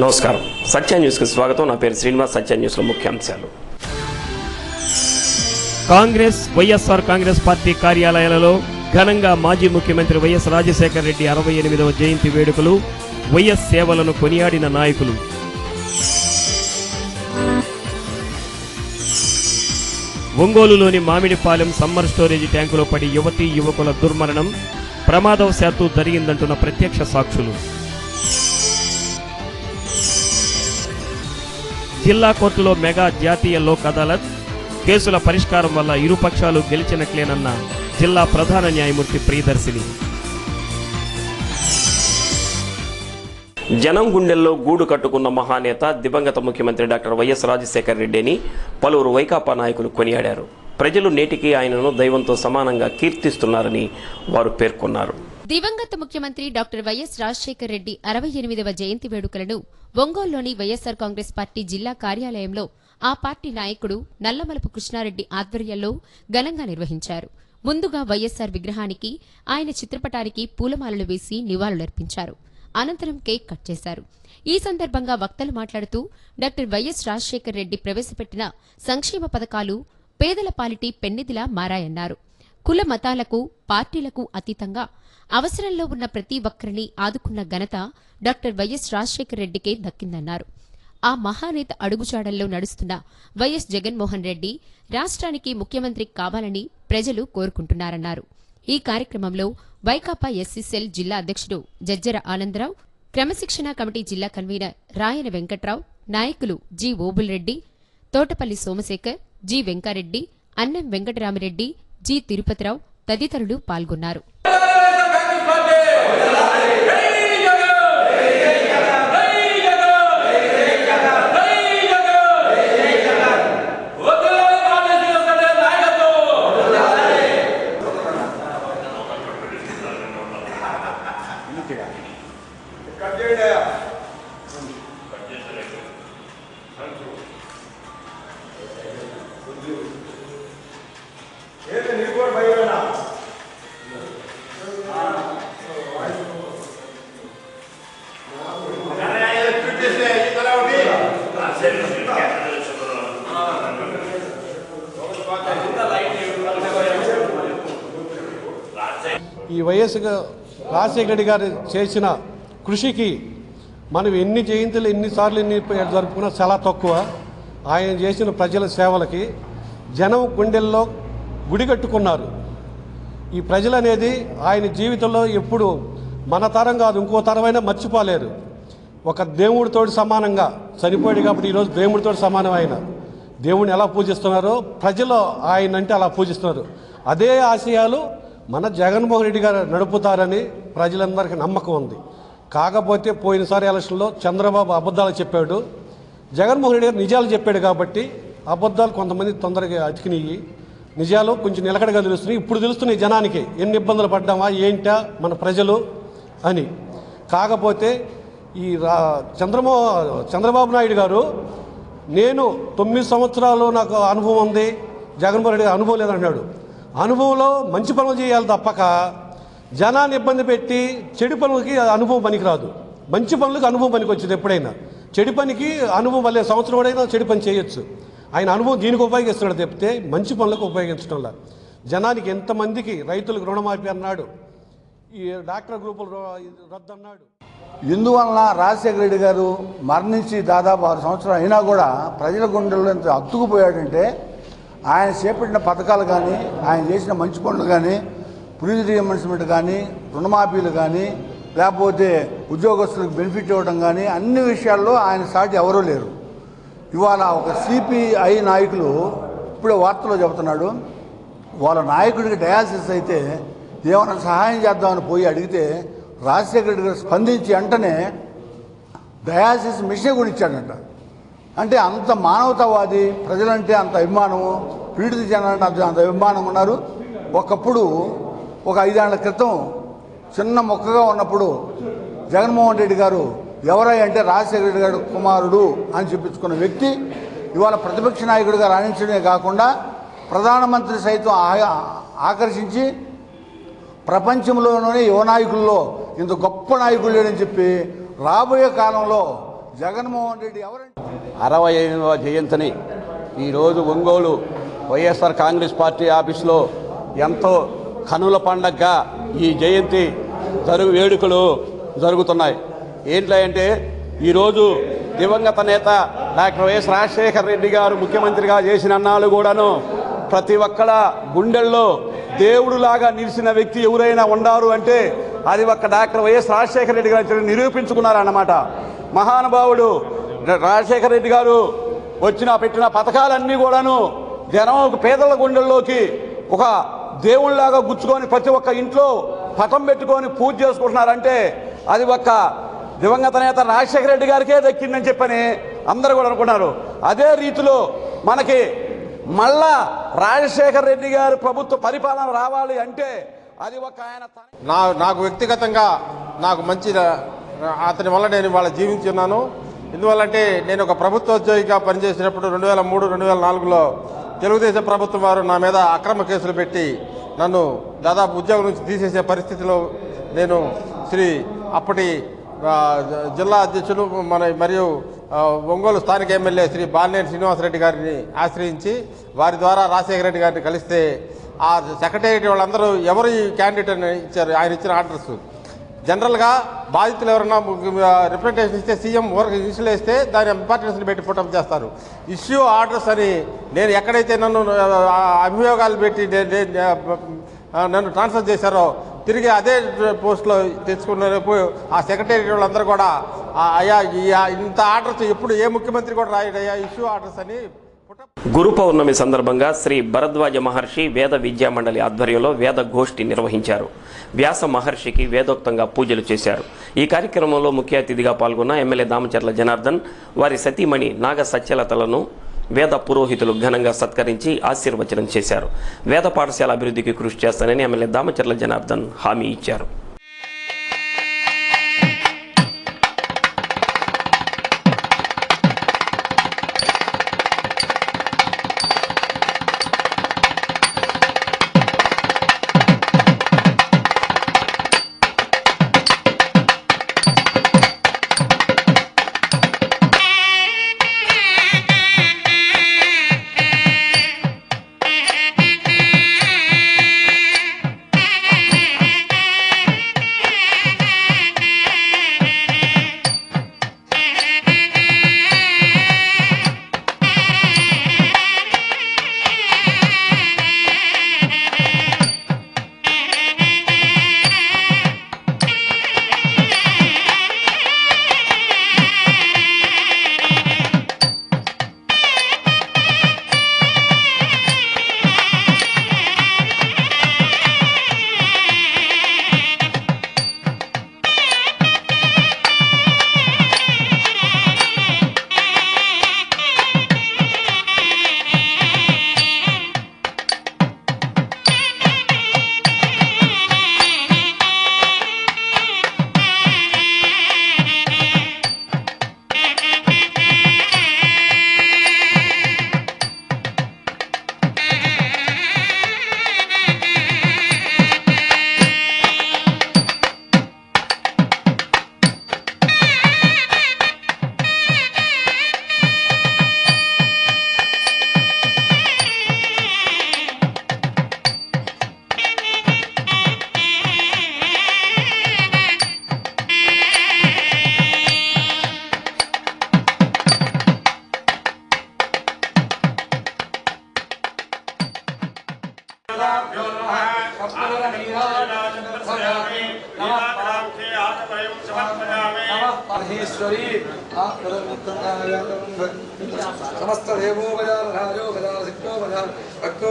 నమస్కారం సత్య న్యూస్కి స్వాగతం. నా పేరు శ్రీనివాస్. సత్య న్యూస్లో ముఖ్యాంశాలు. వైఎస్ఆర్ కాంగ్రెస్ పార్టీ కార్యాలయాలలో ఘనంగా మాజీ ముఖ్యమంత్రి వైఎస్ రాజశేఖర రెడ్డి 68వ జయంతి వేడుకలు. వైఎస్ సేవలను కొనియాడిన నాయకులు. ఒంగోలులోని మామిడిపాలెం సమ్మర్ స్టోరేజీ ట్యాంకులో పడి యువతీ యువకుల దుర్మరణం ప్రమాదవశాత్తు జరిగిందంటున్న ప్రత్యక్ష సాక్షులు. జిల్లా కోర్టులో మెగా జాతీయ లోక్ అదాలత్. కేసుల పరిష్కారం వల్ల ఇరు పక్షాలు గెలిచినట్లేనన్న జిల్లా ప్రధాన న్యాయమూర్తి ప్రియదర్శిని. జనం గుండెల్లో గూడు కట్టుకున్న మహానేత దివంగత ముఖ్యమంత్రి డాక్టర్ వైఎస్ రాజశేఖర రెడ్డిని పలువురు వైకాపా నాయకులు కొనియాడారు. ప్రజలు నేటికి ఆయనను దైవంతో సమానంగా కీర్తిస్తున్నారని వారు పేర్కొన్నారు. దివంగత ముఖ్యమంత్రి డాక్టర్ వైఎస్ రాజశేఖర రెడ్డి 68వ జయంతి వేడుకలను ఒంగోలులోని వైఎస్సార్ కాంగ్రెస్ పార్టీ జిల్లా కార్యాలయంలో ఆ పార్టీ నాయకుడు నల్లమలపు కృష్ణారెడ్డి ఆధ్వర్యంలో ఘనంగా నిర్వహించారు. ముందుగా వైఎస్సార్ విగ్రహానికి, ఆయన చిత్రపటానికి పూలమాలలు వేసి నివాళులర్పించారు. అనంతరం కేక్ కట్ చేశారు. ఈ సందర్భంగా వక్తలు మాట్లాడుతూ డాక్టర్ వైఎస్ రాజశేఖర రెడ్డి ప్రవేశపెట్టిన సంక్షేమ పథకాలు పేదల పాలిటి పెన్నిదిలా మారాయన్నారు. కుల మతాలకు, పార్టీలకు అతీతంగా అవసరంలో ఉన్న ప్రతి ఒక్కరిని ఆదుకున్న ఘనత డాక్టర్ వైఎస్ రాజశేఖర రెడ్డికే దక్కిందన్నారు. ఆ మహానేత అడుగుజాడల్లో నడుస్తున్న వైఎస్ జగన్మోహన్ రెడ్డి రాష్ట్రానికి ముఖ్యమంత్రి కావాలని ప్రజలు కోరుకుంటున్నారన్నారు. ఈ కార్యక్రమంలో వైకాపా ఎస్సీ సెల్ జిల్లా అధ్యక్షుడు జజ్జర ఆనందరావు, క్రమశిక్షణ కమిటీ జిల్లా కన్వీనర్ రాయన వెంకట్రావు, నాయకులు జి ఓబుల్రెడ్డి, తోటపల్లి సోమశేఖర్, జి వెంకారెడ్డి, అన్నం వెంకటరామిరెడ్డి, జి తిరుపతిరావు తదితరులు పాల్గొన్నారు. ఈ వైఎస్ రాజశేఖర రెడ్డి గారు చేసిన కృషికి మనం ఎన్ని జయంతులు ఎన్నిసార్లు జరుపుకున్నా చాలా తక్కువ. ఆయన చేసిన ప్రజల సేవలకి జనం గుండెల్లో గుడి కట్టుకున్నారు. ఈ ప్రజలు అనేది ఆయన జీవితంలో ఎప్పుడు మన తరం కాదు ఇంకో తరమైనా మర్చిపోలేరు. ఒక దేవుడితోటి సమానంగా చనిపోయాడు కాబట్టి ఈరోజు దేవుడితో సమానం. ఆయన దేవుడిని ఎలా పూజిస్తున్నారో ప్రజలు ఆయన అంటే అలా పూజిస్తున్నారు. అదే ఆశయాలు మన జగన్మోహన్ రెడ్డి గారు నడుపుతారని ప్రజలందరికీ నమ్మకం ఉంది. కాకపోతే పోయినసారి ఎలక్షన్లో చంద్రబాబు అబద్ధాలు చెప్పాడు, జగన్మోహన్ రెడ్డి గారు నిజాలు చెప్పాడు. కాబట్టి అబద్ధాలు కొంతమంది తొందరగా అతికినాయి, నిజాలు కొంచెం నిలకడగా తెలుస్తున్నాయి. ఇప్పుడు తెలుస్తున్నాయి జనానికి ఎన్ని ఇబ్బందులు పడ్డామా ఏంటా మన ప్రజలు అని. కాకపోతే ఈ చంద్రబాబు నాయుడు గారు నేను 9 సంవత్సరాలు నాకు అనుభవం ఉంది, జగన్మోహన్ రెడ్డి గారు అనుభవం లేదన్నాడు. అనుభవంలో మంచి పనులు చేయాలి తప్పక జనాన్ని ఇబ్బంది పెట్టి చెడు పనులకి అనుభవం పనికిరాదు. మంచి పనులకి అనుభవం పనికి వచ్చింది ఎప్పుడైనా. చెడు పనికి అనుభవం వల్లే సంవత్సరం కూడా చెడు పని చేయొచ్చు. ఆయన అనుభవం దీనికి ఉపయోగిస్తున్నాడు తప్పితే మంచి పనులకు ఉపయోగించడంలా. జనానికి ఎంతమందికి రైతులకు రుణమాఫీ అన్నాడు, ఈ డాక్టర్ గ్రూపులు రద్దు అన్నాడు. ఇందువలన రాజశేఖర రెడ్డి గారు మరణించి దాదాపు 6 సంవత్సరాలు అయినా కూడా ప్రజల గుండెల్లో ఎంత అత్తుకుపోయాడంటే ఆయన చేపట్టిన పథకాలు కానీ, ఆయన చేసిన మంచి పనులు కానీ, పులిజ్ రీఎంబర్స్మెంట్ కానీ, రుణమాఫీలు కానీ, లేకపోతే ఉద్యోగస్తులకు బెనిఫిట్ ఇవ్వడం కానీ అన్ని విషయాల్లో ఆయన సాటి ఎవరూ లేరు. ఇవాళ ఒక సిపిఐ నాయకులు ఇప్పుడే వార్తలో చెబుతున్నాడు, వాళ్ళ నాయకుడికి డయాలసిస్ అయితే ఏమైనా సహాయం చేద్దామని పోయి అడిగితే రాజశేఖర రెడ్డి గారు స్పందించి వెంటనే డయాలసిస్ మిషన్ కూడా ఇచ్చాడంట. అంటే అంత మానవతావాది, ప్రజలంటే అంత అభిమానము, పీడిత జనాలంటే అంత అభిమానం ఉన్నారు. ఒకప్పుడు ఒక 5 ఏళ్ల క్రితం చిన్న మొక్కగా ఉన్నప్పుడు జగన్మోహన్ రెడ్డి గారు ఎవరై అంటే రాజశేఖర రెడ్డి గారు కుమారుడు అని చెప్పించుకున్న వ్యక్తి ఇవాళ ప్రతిపక్ష నాయకుడిగా రాణించడమే కాకుండా ప్రధానమంత్రి సైతం ఆకర్షించి ప్రపంచంలోనే యువ నాయకుల్లో ఇంత గొప్ప నాయకుడు లేడని చెప్పి రాబోయే కాలంలో జగన్మోహన్ రెడ్డి ఎవరంటే 65వ జయంతిని ఈరోజు ఒంగోలు వైఎస్ఆర్ కాంగ్రెస్ పార్టీ ఆఫీసులో ఎంతో కనుల పండగగా ఈ జయంతి వేడుకలు జరుగుతున్నాయి. ఏంటంటే ఈరోజు దివంగత నేత డాక్టర్ వైఎస్ రాజశేఖర రెడ్డి గారు ముఖ్యమంత్రిగా చేసిన అన్నాళ్ళు కూడాను ప్రతి ఒక్కళ్ళ గుండెల్లో దేవుడులాగా నిలిచిన వ్యక్తి ఎవరైనా ఉన్నారు అంటే అది ఒక్క డాక్టర్ వైఎస్ రాజశేఖర రెడ్డి గారు నిరూపించుకున్నారన్నమాట. మహానుభావుడు రాజశేఖర రెడ్డి గారు పెట్టిన పథకాలన్నీ కూడాను జనం పేదల గుండెల్లోకి ఒక దేవుళ్లాగా గుచ్చుకొని ప్రతి ఒక్క ఇంట్లో పటం పెట్టుకొని పూజ చేసుకుంటున్నారంటే అది ఒక్క దివంగత నేత రాజశేఖర రెడ్డి గారికే దక్కిందని చెప్పని అందరూ కూడా అనుకున్నారు. అదే రీతిలో మనకి మళ్ళా రాజశేఖర రెడ్డి గారు ప్రభుత్వ పరిపాలన రావాలి అంటే అది ఒక ఆయన నాకు వ్యక్తిగతంగా నాకు మంచి అతని వల్ల నేను ఇవాళ జీవించున్నాను. ఎందువల్లంటే నేను ఒక ప్రభుత్వోద్యోగిగా పనిచేసినప్పుడు 2003-2004లో తెలుగుదేశం ప్రభుత్వం వారు నా మీద అక్రమ కేసులు పెట్టి నన్ను దాదాపు ఉద్యోగం నుంచి తీసేసే పరిస్థితిలో నేను అప్పటి జిల్లా అధ్యక్షులు మరియు ఒంగోలు స్థానిక ఎమ్మెల్యే శ్రీ బాలినేని శ్రీనివాసరెడ్డి గారిని ఆశ్రయించి వారి ద్వారా రాజశేఖర రెడ్డి గారిని కలిస్తే ఆ సెక్రటేరియట్ వాళ్ళందరూ ఎవరు ఈ క్యాండిడేట్ అని ఇచ్చారు. ఆయన ఇచ్చిన ఆర్డర్స్ జనరల్గా బాధితులు ఎవరైనా రిప్రజెంటేషన్ ఇస్తే సీఎం ఊరికి ఇష్యూలు వేస్తే దాని ఇంపార్టెన్స్ని పెట్టి పుటప్ చేస్తారు. ఇష్యూ ఆర్డర్స్ అని నేను ఎక్కడైతే నన్ను అభియోగాలు పెట్టి నన్ను ట్రాన్స్ఫర్ చేశారో తిరిగి అదే పోస్ట్లో తెచ్చుకున్నప్పుడు ఆ సెక్రటేరియట్ వాళ్ళందరూ కూడా అయ్యా ఇంత ఆర్డర్స్ ఎప్పుడు ఏ ముఖ్యమంత్రి కూడా రాయడయ్యా ఇష్యూ ఆర్డర్స్ అని. గురు పౌర్ణమి సందర్భంగా శ్రీ భరద్వాజ మహర్షి వేద విద్యా మండలి ఆధ్వర్యంలో వేద గోష్ఠి నిర్వహించారు. వ్యాస మహర్షికి వేదోక్తంగా పూజలు చేశారు. ఈ కార్యక్రమంలో ముఖ్య అతిథిగా పాల్గొన్న ఎమ్మెల్యే దామచర్ల జనార్దన్ వారి సతీమణి నాగ సత్యలతలను వేద పురోహితులు ఘనంగా సత్కరించి ఆశీర్వచనం చేశారు. వేద పాఠశాల అభివృద్ధికి కృషి చేస్తానని ఎమ్మెల్యే దామచర్ల జనార్దన్ హామీ ఇచ్చారు. समस्त देवो बजार राजो बजार सिद्धो बजार भक्तो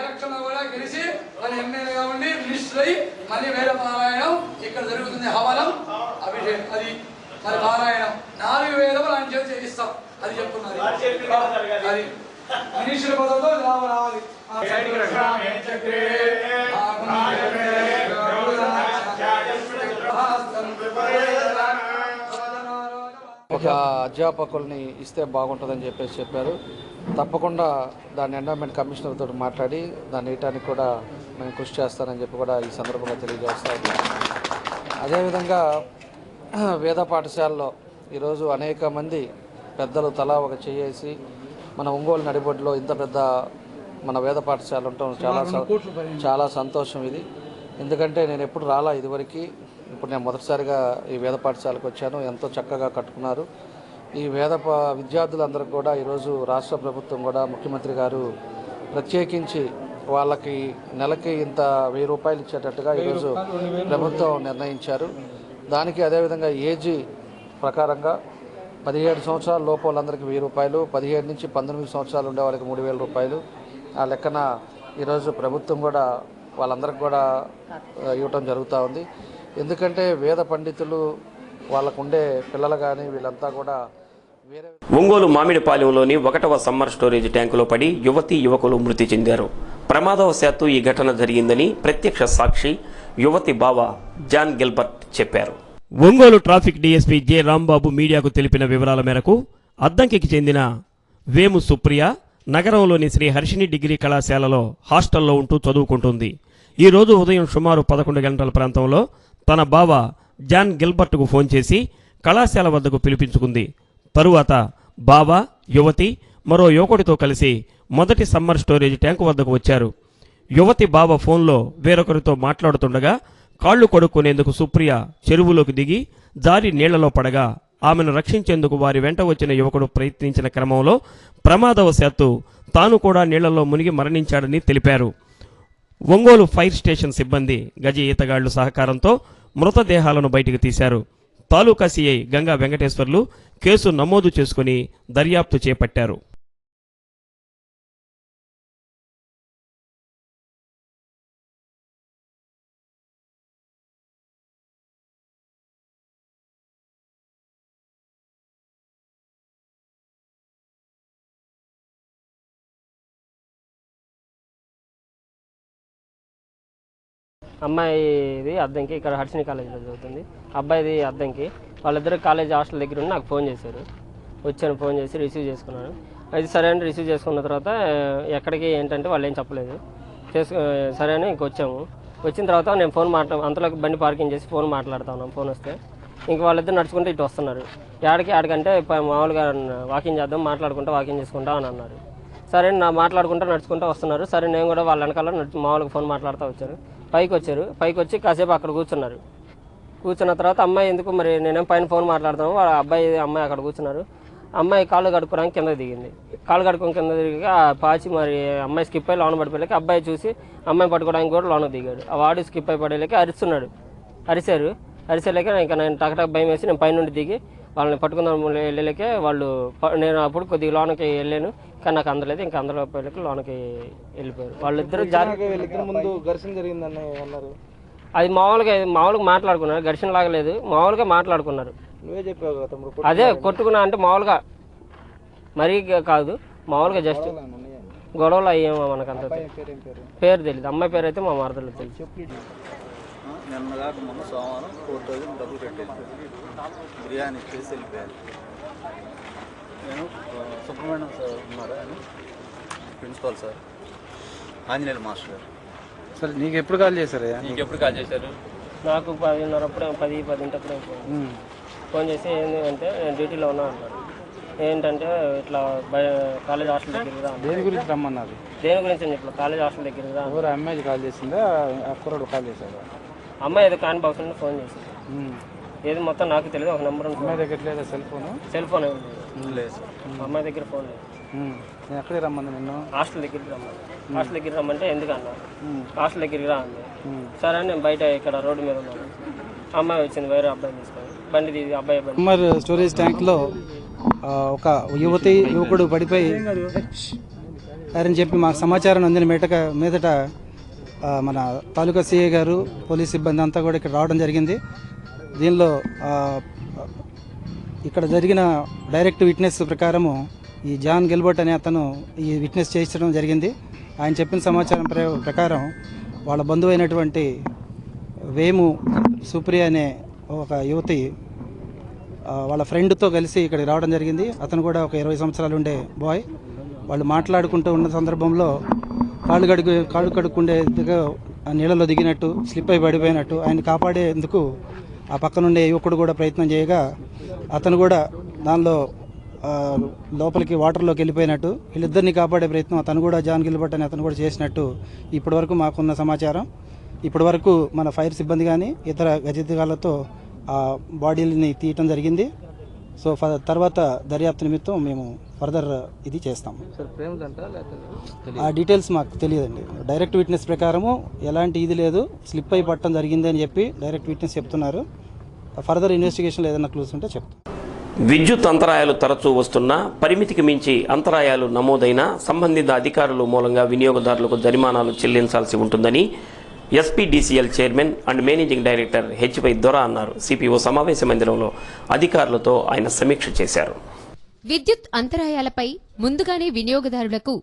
ఎలక్షన్ కూడా గెలిచి వాళ్ళ ఎమ్మెల్యేగా ఉండి మినిస్టర్ అయ్యి మళ్ళీ వేరే పారాయణం ఇక్కడ జరుగుతుంది. హవనం అభిషేకం అది మరి పారాయణం 4 వేదములు ఆయన చేసి చేయిస్తాం అది చెప్తున్నది. అది మినిస్టర్ పదవిలో రావాలి. ఒక అధ్యాపకుల్ని ఇస్తే బాగుంటుందని చెప్పారు. తప్పకుండా దాన్ని ఎండోమెంట్ కమిషనర్ తోటి మాట్లాడి దాన్ని ఇయటానికి కూడా నేను కృషి చేస్తానని చెప్పి కూడా ఈ సందర్భంగా తెలియజేస్తాను. అదేవిధంగా వేద పాఠశాలలో ఈరోజు అనేక మంది పెద్దలు తలా ఒక చేసి మన ఒంగోలు నడిబొడ్డులో ఇంత పెద్ద మన వేద పాఠశాల ఉండటం చాలా సంతోషం ఇది. ఎందుకంటే నేను ఎప్పుడు రాలా ఇదివరకు, ఇప్పుడు నేను మొదటిసారిగా ఈ వేద పాఠశాలకు వచ్చాను. ఎంతో చక్కగా కట్టుకున్నారు. ఈ విద్యార్థులందరికీ కూడా ఈరోజు రాష్ట్ర ప్రభుత్వం కూడా ముఖ్యమంత్రి గారు ప్రత్యేకించి వాళ్ళకి నెలకి ఇంత 1000 రూపాయలు ఇచ్చేటట్టుగా ఈరోజు ప్రభుత్వం నిర్ణయించారు. దానికి అదేవిధంగా ఏజీ ప్రకారంగా 17 సంవత్సరాల లోపు వాళ్ళందరికీ 1000 రూపాయలు, 17 నుంచి 19 సంవత్సరాలు ఉండే వాళ్ళకి 3000 రూపాయలు. ఆ లెక్కన ఈరోజు ప్రభుత్వం కూడా వాళ్ళందరికీ కూడా ఇవ్వటం జరుగుతూ ఉంది. ఎందుకంటే వేద పండితులు వాళ్ళకు ఉండే పిల్లలు కానీ వీళ్ళంతా కూడా ఒంగోలు మామిడిపాలెంలోని 1వ సమ్మర్ స్టోరేజ్ ట్యాంకులో పడి యువకులు మృతి చెందారు. ప్రమాదవశాత్తు ఈ ఘటన జరిగిందని ప్రత్యక్ష సాక్షి యువతి బావ జాన్ గిల్బర్ట్ చెప్పారు. Ongole traffic DSP J Rambabu మీడియాకు తెలిపిన వివరాల మేరకు అద్దంకికి చెందిన వేము సుప్రియ నగరంలోని శ్రీ హర్షిని డిగ్రీ కళాశాలలో హాస్టల్లో ఉంటూ చదువుకుంటుంది. ఈ రోజు ఉదయం సుమారు 11 గంటల ప్రాంతంలో తన బావ జాన్ గిల్బర్ట్కు ఫోన్ చేసి కళాశాల వద్దకు పిలిపించుకుంది. తరువాత బావ, యువతి మరో యువకుడితో కలిసి మొదటి సమ్మర్ స్టోరేజ్ ట్యాంకు వద్దకు వచ్చారు. యువతి బావ ఫోన్లో వేరొకరితో మాట్లాడుతుండగా కాళ్లు కడుక్కునేందుకు సుప్రియ చెరువులోకి దిగి జారి నీళ్లలో పడగా ఆమెను రక్షించేందుకు వారి వెంట వచ్చిన యువకుడు ప్రయత్నించిన క్రమంలో ప్రమాదవశాత్తు తాను కూడా నీళ్లలో మునిగి మరణించాడని తెలిపారు. ఒంగోలు ఫైర్ స్టేషన్ సిబ్బంది గజ ఈతగాళ్లు సహకారంతో మృతదేహాలను బయటికి తీశారు. తాలూకా సిఐ గంగా వెంకటేశ్వర్లు కేసు నమోదు చేసుకుని దర్యాప్తు చేపట్టారు. అమ్మాయిది అద్దంకి ఇక్కడ హర్షిని కాలేజీలో చదువుతుంది. అబ్బాయిది అద్దంకి. వాళ్ళిద్దరు కాలేజ్ హాస్టల్ దగ్గర ఉండి నాకు ఫోన్ చేశారు. వచ్చాను, ఫోన్ చేసి రిసీవ్ చేసుకున్నాను. అది సరే అని రిసీవ్ చేసుకున్న తర్వాత ఎక్కడికి ఏంటంటే వాళ్ళు ఏం చెప్పలేదు. సరే అని ఇంకొచ్చాము. వచ్చిన తర్వాత నేను ఫోన్ అంతలోకి బండి పార్కింగ్ చేసి ఫోన్ మాట్లాడుతా ఉన్నాను. ఫోన్ వస్తే ఇంక వాళ్ళిద్దరు నడుచుకుంటే ఇటు వస్తున్నారు. ఆడికంటే మామూలుగా వాకింగ్ చేద్దాం, మాట్లాడుకుంటా వాకింగ్ చేసుకుంటా అని అన్నారు. సరే మాట్లాడుకుంటా నడుచుకుంటూ వస్తున్నారు. సరే నేను కూడా వాళ్ళ వెనకాల మామూలుగా ఫోన్ మాట్లాడుతూ వచ్చారు. పైకి వచ్చి కాసేపు అక్కడ కూర్చున్నారు. కూర్చున్న తర్వాత అమ్మాయి ఎందుకు మరి నేనేం పైన ఫోన్ మాట్లాడుతాను, వాళ్ళ అమ్మాయి అక్కడ కూర్చున్నారు. అమ్మాయి కాళ్ళు కడుక్కోవడానికి కింద దిగింది. కాళ్ళు కడుక్కొని కింద దిగి పాచి మరి అమ్మాయి స్కిప్ అయ్యి లోన పడిపోయాక అబ్బాయి చూసి అమ్మాయి పట్టుకోవడానికి కూడా లోన దిగాడు. ఆ వాడు స్కిప్ అయి పడేలేక అరిసేలేక ఇంకా నేను టకటక్ భయం వేసి నేను పైనుండి దిగి వాళ్ళని పట్టుకుందాం వెళ్ళలేకే వాళ్ళు నేను అప్పుడు కొద్దిగా లోనకి వెళ్ళాను. కానీ నాకు అందలేదు. ఇంకా అందరూ పోయేకి లోనకి వెళ్ళిపోయారు. వాళ్ళిద్దరు ముందు ఘర్షణ జరిగిందని అన్నారు. అది మామూలుగా మాట్లాడుకున్నారు. ఘర్షణ లాగలేదు, మామూలుగా మాట్లాడుకున్నారు. నువ్వే చెప్పావు కదా తమ్ముడు. అదే కొట్టుకున్నా అంటే మామూలుగా మరీ కాదు, మామూలుగా జస్ట్ గొడవలు అయ్యేమో. మనకంత పేరు తెలియదు. అమ్మాయి పేరు అయితే మా మరదలు తెలుసు. మొన్న సోమవారం 4000 డబ్బులు కట్టేసి బిర్యానీ ఇచ్చేసి వెళ్ళిపోయాను. నేను సుబ్రహ్మణ్యం సార్ ఉన్నారా అని ప్రిన్సిపాల్ సార్, ఆంజనేయులు మాస్టర్ గారు. సరే నీకు ఎప్పుడు కాల్ చేశారు? నాకు 10:30 అప్పుడే 10:10 ఫోన్ చేసి ఏంటి అంటే నేను డ్యూటీలో ఉన్నా అన్నారు. ఏంటంటే ఇట్లా కాలేజ్ హాస్టల్ దగ్గర రా. దేని గురించి రమ్మన్నారు? దేని గురించి అని చెప్పి కాలేజ్ హాస్టల్ దగ్గర రా. ఎవరు అమ్మాయి కాల్ చేసిందా కుర్రాడు కాల్ చేశారు? అమ్మాయి ఏదో కాన్ బాక్స్ నుండి ఫోన్ చేసింది. ఏది మొత్తం నాకు తెలియదు. ఒక నెంబర్ అమ్మాయి దగ్గర లేదా సెల్ ఫోన్ లేదు. అమ్మాయి దగ్గర ఫోన్ లేదు. నేను ఎక్కడికి రమ్మంది నిన్ను? హాస్టల్ దగ్గరికి రమ్మంటే ఎందుకు అన్నా హాస్టల్ దగ్గరికి రా అంది. సరే నేను బయట ఇక్కడ రోడ్డు మీద ఉన్నాను. అమ్మాయి వచ్చింది వేరే అబ్బాయిని తీసుకొని. బండి అబ్బాయి బండి. సమ్మర్ స్టోరేజ్ ట్యాంక్లో ఒక యువకుడు పడిపోయి అని చెప్పి మాకు సమాచారం అందిన మీదట మన తాలూకా సిఐ గారు పోలీస్ సిబ్బంది అంతా కూడా ఇక్కడ రావడం జరిగింది. దీనిలో ఇక్కడ జరిగిన డైరెక్ట్ విట్నెస్ ప్రకారము ఈ జాన్ గిల్బర్ట్ అనే అతను ఈ విట్నెస్ చేయించడం జరిగింది. ఆయన చెప్పిన సమాచారం ప్రకారం వాళ్ళ బంధువు అయినటువంటి వేము సుప్రియ అనే ఒక యువతి వాళ్ళ ఫ్రెండ్తో కలిసి ఇక్కడికి రావడం జరిగింది. అతను కూడా ఒక 20 సంవత్సరాలు ఉండే బాయ్. వాళ్ళు మాట్లాడుకుంటూ ఉన్న సందర్భంలో కాళ్ళు కడుక్కుండేందుకు నీళ్ళలో దిగినట్టు స్లిప్ అయి పడిపోయినట్టు ఆయన కాపాడేందుకు ఆ పక్కనుండే యువకుడు కూడా ప్రయత్నం చేయగా అతను కూడా దానిలో లోపలికి వాటర్లోకి వెళ్ళిపోయినట్టు వీళ్ళిద్దరిని కాపాడే ప్రయత్నం అతను కూడా జాన్ గిల్బర్ట్ అని అతను కూడా చేసినట్టు ఇప్పటివరకు మాకున్న సమాచారం. ఇప్పటివరకు మన ఫైర్ సిబ్బంది కానీ ఇతర గజెత్గాలతో ఆ బాడీలని తీయటం జరిగింది. సో తర్వాత దర్యాప్తు నిమిత్తం మేము ఫర్దర్ ఇది చేస్తాం. ఆ డీటెయిల్స్ మాకు తెలియదండి. డైరెక్ట్ విట్నెస్ ప్రకారము ఎలాంటి ఇది లేదు, స్లిప్ అయి పట్టడం జరిగింది అని చెప్పి డైరెక్ట్ విట్నెస్ చెప్తున్నారు. ఫర్దర్ ఇన్వెస్టిగేషన్లో ఏదైనా క్లూస్ ఉంటే చెప్తాం. విద్యుత్ అంతరాయాలు తరచూ వస్తున్నా పరిమితికి మించి అంతరాయాలు నమోదైన సంబంధిత అధికారుల మూలంగా వినియోగదారులకు జరిమానాలు చెల్లించాల్సి ఉంటుందని SPDCL chairman and managing director HY దొరా అన్నారు. సిపిఓ సమావేశ మందిరంలో అధికారులతో ఆయన సమీక్ష చేశారు. విద్యుత్ అంతరాయాలపై ముందుగానే వినియోగదారులకు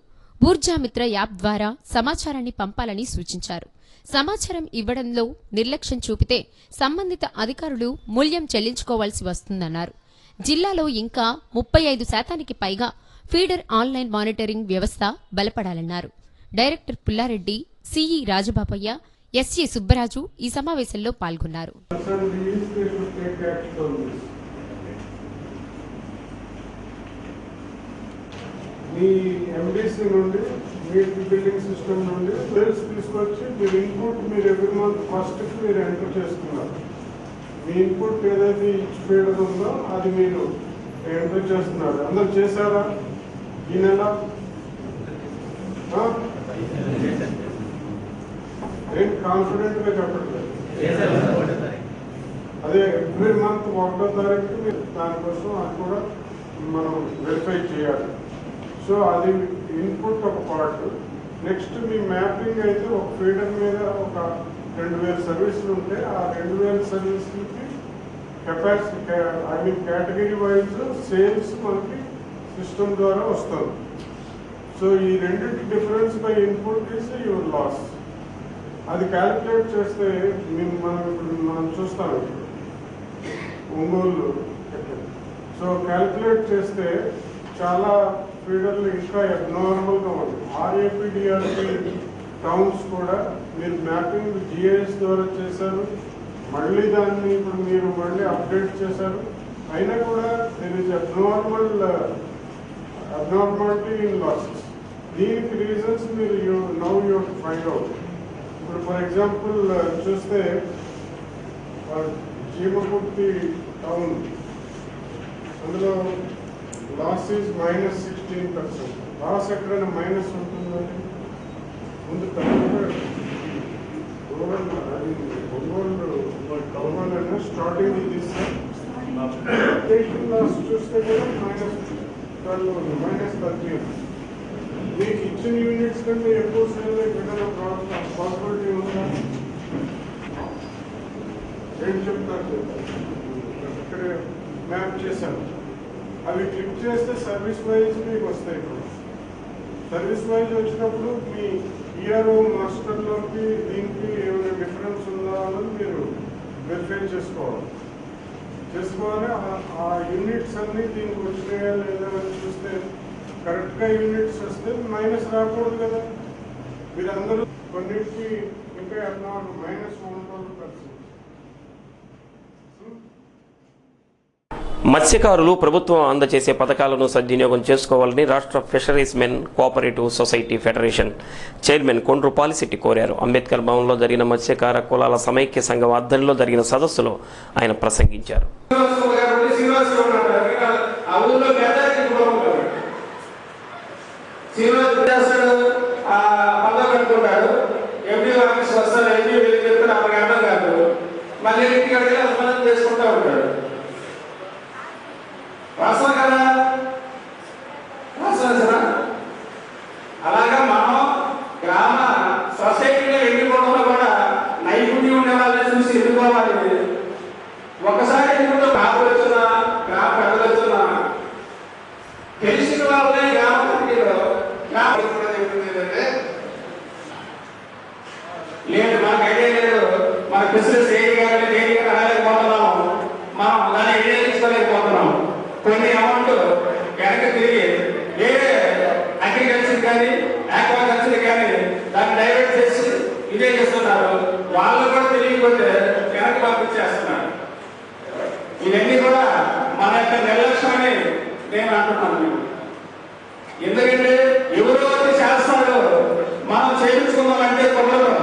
ఊర్జామిత్ర యాప్ ద్వారా సమాచారాన్ని పంపాలని సూచించారు. సమాచారం ఇవ్వడంలో నిర్లక్ష్యం చూపితే సంబంధిత అధికారులు మూల్యం చెల్లించుకోవాల్సి వస్తుందన్నారు. జిల్లాలో ఇంకా 35% పైగా ఫీడర్ ఆన్లైన్ మానిటరింగ్ వ్యవస్థ బలపడాలన్నారు. Director Pullareddy, CE Rajabapaiah, SA Subbaraju ఈ సమావేశంలో పాల్గొన్నారు. మీ ఎండిసి నుండి మీ బిల్లింగ్ సిస్టమ్ నుండి బిల్స్ తీసుకొచ్చి మీరు ఇన్పుట్ మీరు ఎవ్రీ మంత్ ఫస్ట్కి మీరు ఎంటర్ చేస్తున్నారు. మీ ఇన్పుట్ ఏదైతే ఫీడర్ ఉందో అది మీరు ఎంటర్ చేస్తున్నారు. అందరు చేశారా ఈ నెల? ఏం కాన్ఫిడెంట్గా చెప్పట్లేదు. అదే ఎవ్రీ మంత్ 1వ తారీఖు మీరు దానికోసం అది కూడా మనం వెరిఫై చేయాలి. సో అది ఇన్పుట్ ఒక పార్ట్. నెక్స్ట్ మీ మ్యాపింగ్ అయితే ఒక ఫీడర్ మీద ఒక 2000 సర్వీసులు ఉంటే ఆ 2000 సర్వీసులకి కెపాసిటీ కేటగిరీ వైజ్ సేల్స్ మనకి సిస్టమ్ ద్వారా వస్తుంది. సో ఈ రెండింటి difference by input is your loss. అది క్యాలిక్యులేట్ చేస్తే మనం చూస్తాం ఒంగోలు. సో క్యాలిక్యులేట్ చేస్తే చాలా ఫీడర్లు ఇంకా అబ్నార్మల్గా ఉంది. ఆర్ఏపీడిఆర్పీ టౌన్స్ కూడా మీరు మ్యాపింగ్ జిఐఎస్ ద్వారా చేశారు, మళ్ళీ దాన్ని ఇప్పుడు మీరు మళ్ళీ అప్డేట్ చేశారు. అయినా కూడా there is abnormality in losses. దీనికి రీజన్స్ మీరు నౌ యూ ఫైండ్ అవుట్. ఇప్పుడు ఫర్ ఎగ్జాంపుల్ చూస్తే జీవకుర్తి టౌన్, అందులో లాస్ ఈజ్ -16%. లాస్ ఎక్కడైనా మైనస్ ఉంటుందండి? ముందు ఒంగోలు స్టార్టింగ్ ఇది లాస్ చూస్తే కూడా -12, -13. మీకు ఇచ్చిన యూనిట్స్ కంటే ఎక్కువ సేల్ ఎక్కడైనా పాసిబిలిటీ ఉందా? ఏం చెప్తారు? ఇక్కడ మ్యాప్ చేశాను. అవి క్లిక్ చేస్తే సర్వీస్ వైజ్ మీకు వస్తాయి. ఇప్పుడు సర్వీస్ వైజ్ వచ్చినప్పుడు మీ ఈఆర్ఓ మాస్టర్లోకి దీనికి ఏమైనా డిఫరెన్స్ ఉందా అన్నది మీరు వెరిఫై చేసుకోవాలి. ఆ యూనిట్స్ అన్నీ దీనికి వచ్చినాయా లేదా అని చూస్తే కరెక్ట్గా యూనిట్స్ వస్తే మైనస్ రాకూడదు కదా. మీరందరూ కొన్నిటికి ఇంకా -112%. మత్స్యకారులు ప్రభుత్వం అందజేసే పథకాలను సద్వినియోగం చేసుకోవాలని రాష్ట్ర fisheries men cooperative society federation chairman Kondru Polishetty కోరారు. అంబేద్కర్ భవన్లో జరిగిన మత్స్యకార కులాల సమైక్య సంఘం ఆధ్వర్యంలో జరిగిన సదస్సులో ఆయన ప్రసంగించారు. మళ్ళీ ఇంటికి అడిగి అసలు చేసుకుంటూ ఉంటాడు. రాస్తారు కదా, రాస్తారా? అలాగా మనం గ్రామ సొసైటీలో ఎన్నుకోవడంలో కూడా నైపుణ్యం ఉండే వాళ్ళని చూసి ఎన్నుకోవాలి. ఒకసారి ఎన్నుకుంటే గ్రామ పెద్దలున్నా తెలిసిన వాళ్ళే గ్రామ కమిటీలో లేదు, మనకు ఐడియా లేదు, మన బిజినెస్ ఏరియా రాలేకపోతున్నాము, మనం దాన్ని ఐడియా తీసుకోలేకపోతున్నాము. కొన్ని అమౌంట్ వెనక తిరిగి వేరే అగ్రికల్చర్ కానీ ఆక్వాకల్చర్ కానీ దాన్ని డైవర్ట్ చేసి ఇదే చేస్తున్నారు. వాళ్ళు కూడా తెలియకపోతే వెనక పంపించేస్తున్నారు. ఇవన్నీ కూడా మన యొక్క నిర్లక్ష్యమని నేను అంటున్నాను. ఎందుకంటే ఎవరో వచ్చి చేస్తారు, మనం చేయించుకున్నామంటే కుదరదు.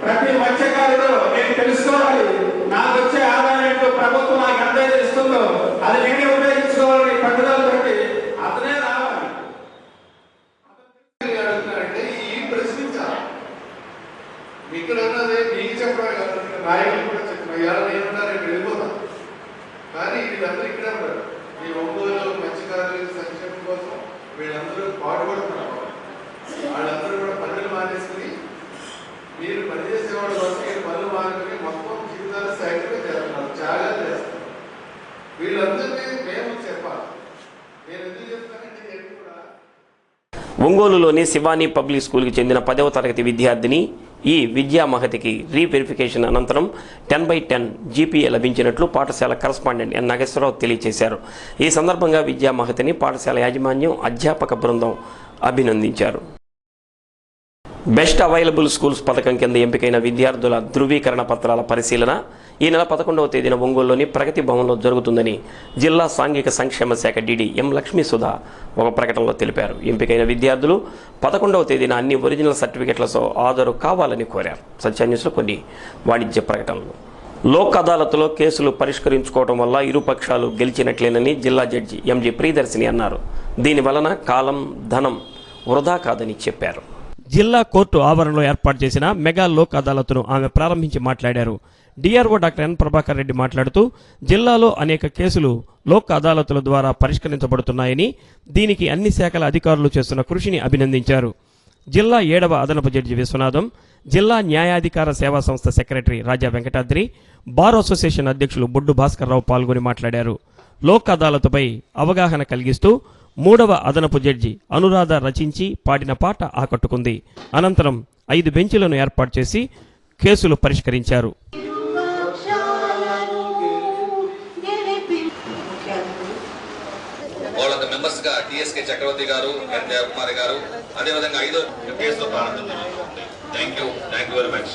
ప్రతి మత్స్యకారుడు నేను తెలుసుకోవాలి, నాకు వచ్చే ఆదాయం ఏంటో, ప్రభుత్వం నాకు ఎంత ఇస్తుందో అది నేనే ఉపయోగించుకోవాలని పట్టుదల పెట్టి అతనే రావాలి. అడుగుతున్నారంటే ఈ ప్రశ్నించాలి. ఇక్కడ ఉన్నది మీకు చెప్పడం కాదు, నాయకులు కూడా చెప్తున్నారు. ఎలా నేనున్నారు ఇక్కడ వెళ్ళిపోతాం, కానీ వీళ్ళందరూ ఇక్కడే ఉన్నారు. ఈ ఒంగోలు మత్స్యకారుల సంక్షేమం కోసం వీళ్ళందరూ పాటుపడుతున్నారు. వాళ్ళందరూ కూడా పనులు మానేసుకుని మీరు పనిచేసేవాళ్ళ కోసం మీరు పనులు మానుకుని మొత్తం జీవితాలు సాక్రిఫైస్ చేస్తున్నారు, త్యాగాలు చేస్తున్నారు. వీళ్ళందరినీ మేము చెప్పాలి. నేను ఎందుకు చెప్తానంటే ఎప్పుడు కూడా ఒంగోలులోని శివాని పబ్లిక్ స్కూల్కి చెందిన 10వ తరగతి విద్యార్థిని ఈ విద్యా మహతికి రీవెరిఫికేషన్ అనంతరం 10/10 జీపీఏ లభించినట్లు పాఠశాల కరస్పాండెంట్ ఎన్ నాగేశ్వరరావు తెలియజేశారు. ఈ సందర్భంగా విద్యా మహతిని పాఠశాల యాజమాన్యం, అధ్యాపక బృందం అభినందించారు. బెస్ట్ అవైలబుల్ స్కూల్స్ పథకం కింద ఎంపికైన విద్యార్థుల ధృవీకరణ పత్రాల పరిశీలన ఈ నెల 11వ తేదీన ఒంగోలులోని ప్రగతి భవన్లో జరుగుతుందని జిల్లా సాంఘిక సంక్షేమ శాఖ డీడీ ఎం లక్ష్మీ సుధా ఒక ప్రకటనలో తెలిపారు. ఎంపికైన విద్యార్థులు 11వ తేదీన అన్ని ఒరిజినల్ సర్టిఫికెట్లతో హాజరు కావాలని కోరారు. సత్యాన్యూస్లో కొన్ని వాణిజ్య ప్రకటనలు. లోక్ అదాలత్లో కేసులు పరిష్కరించుకోవడం వల్ల ఇరు పక్షాలు గెలిచినట్లేనని జిల్లా జడ్జి ఎంజి ప్రియదర్శిని అన్నారు. దీని వలన కాలం, ధనం వృధా కాదని చెప్పారు. జిల్లా కోర్టు ఆవరణలో ఏర్పాటు చేసిన మెగా లోక్ అదాలత్ను ఆమె ప్రారంభించి మాట్లాడారు. DRO doctor N Prabhakar Reddy మాట్లాడుతూ జిల్లాలో అనేక కేసులు లోక్ అదాలతుల ద్వారా పరిష్కరించబడుతున్నాయని, దీనికి అన్ని శాఖల అధికారులు చేస్తున్న కృషిని అభినందించారు. జిల్లా 7వ అదనపు జడ్జి విశ్వనాథం, జిల్లా న్యాయాధికార సేవా సంస్థ సెక్రటరీ రాజా వెంకటాద్రి, బార్ అసోసియేషన్ అధ్యక్షులు బొడ్డు భాస్కర్ రావు పాల్గొని మాట్లాడారు. లోక్ అదాలతుపై అవగాహన కలిగిస్తూ 3వ అదనపు జడ్జి అనురాధ రచించి పాడిన పాట ఆకట్టుకుంది. అనంతరం 5 బెంచీలను ఏర్పాటు చేసి కేసులు పరిష్కరించారు. వాళ్ళ మెంబర్స్ గా టిఎస్కే చక్రవర్తి గారు, ఎన్ దేవకుమారి గారు, అదేవిధంగా 5వ కేసులో ప్రారంభం జరుగుతుంది. Thank you very much.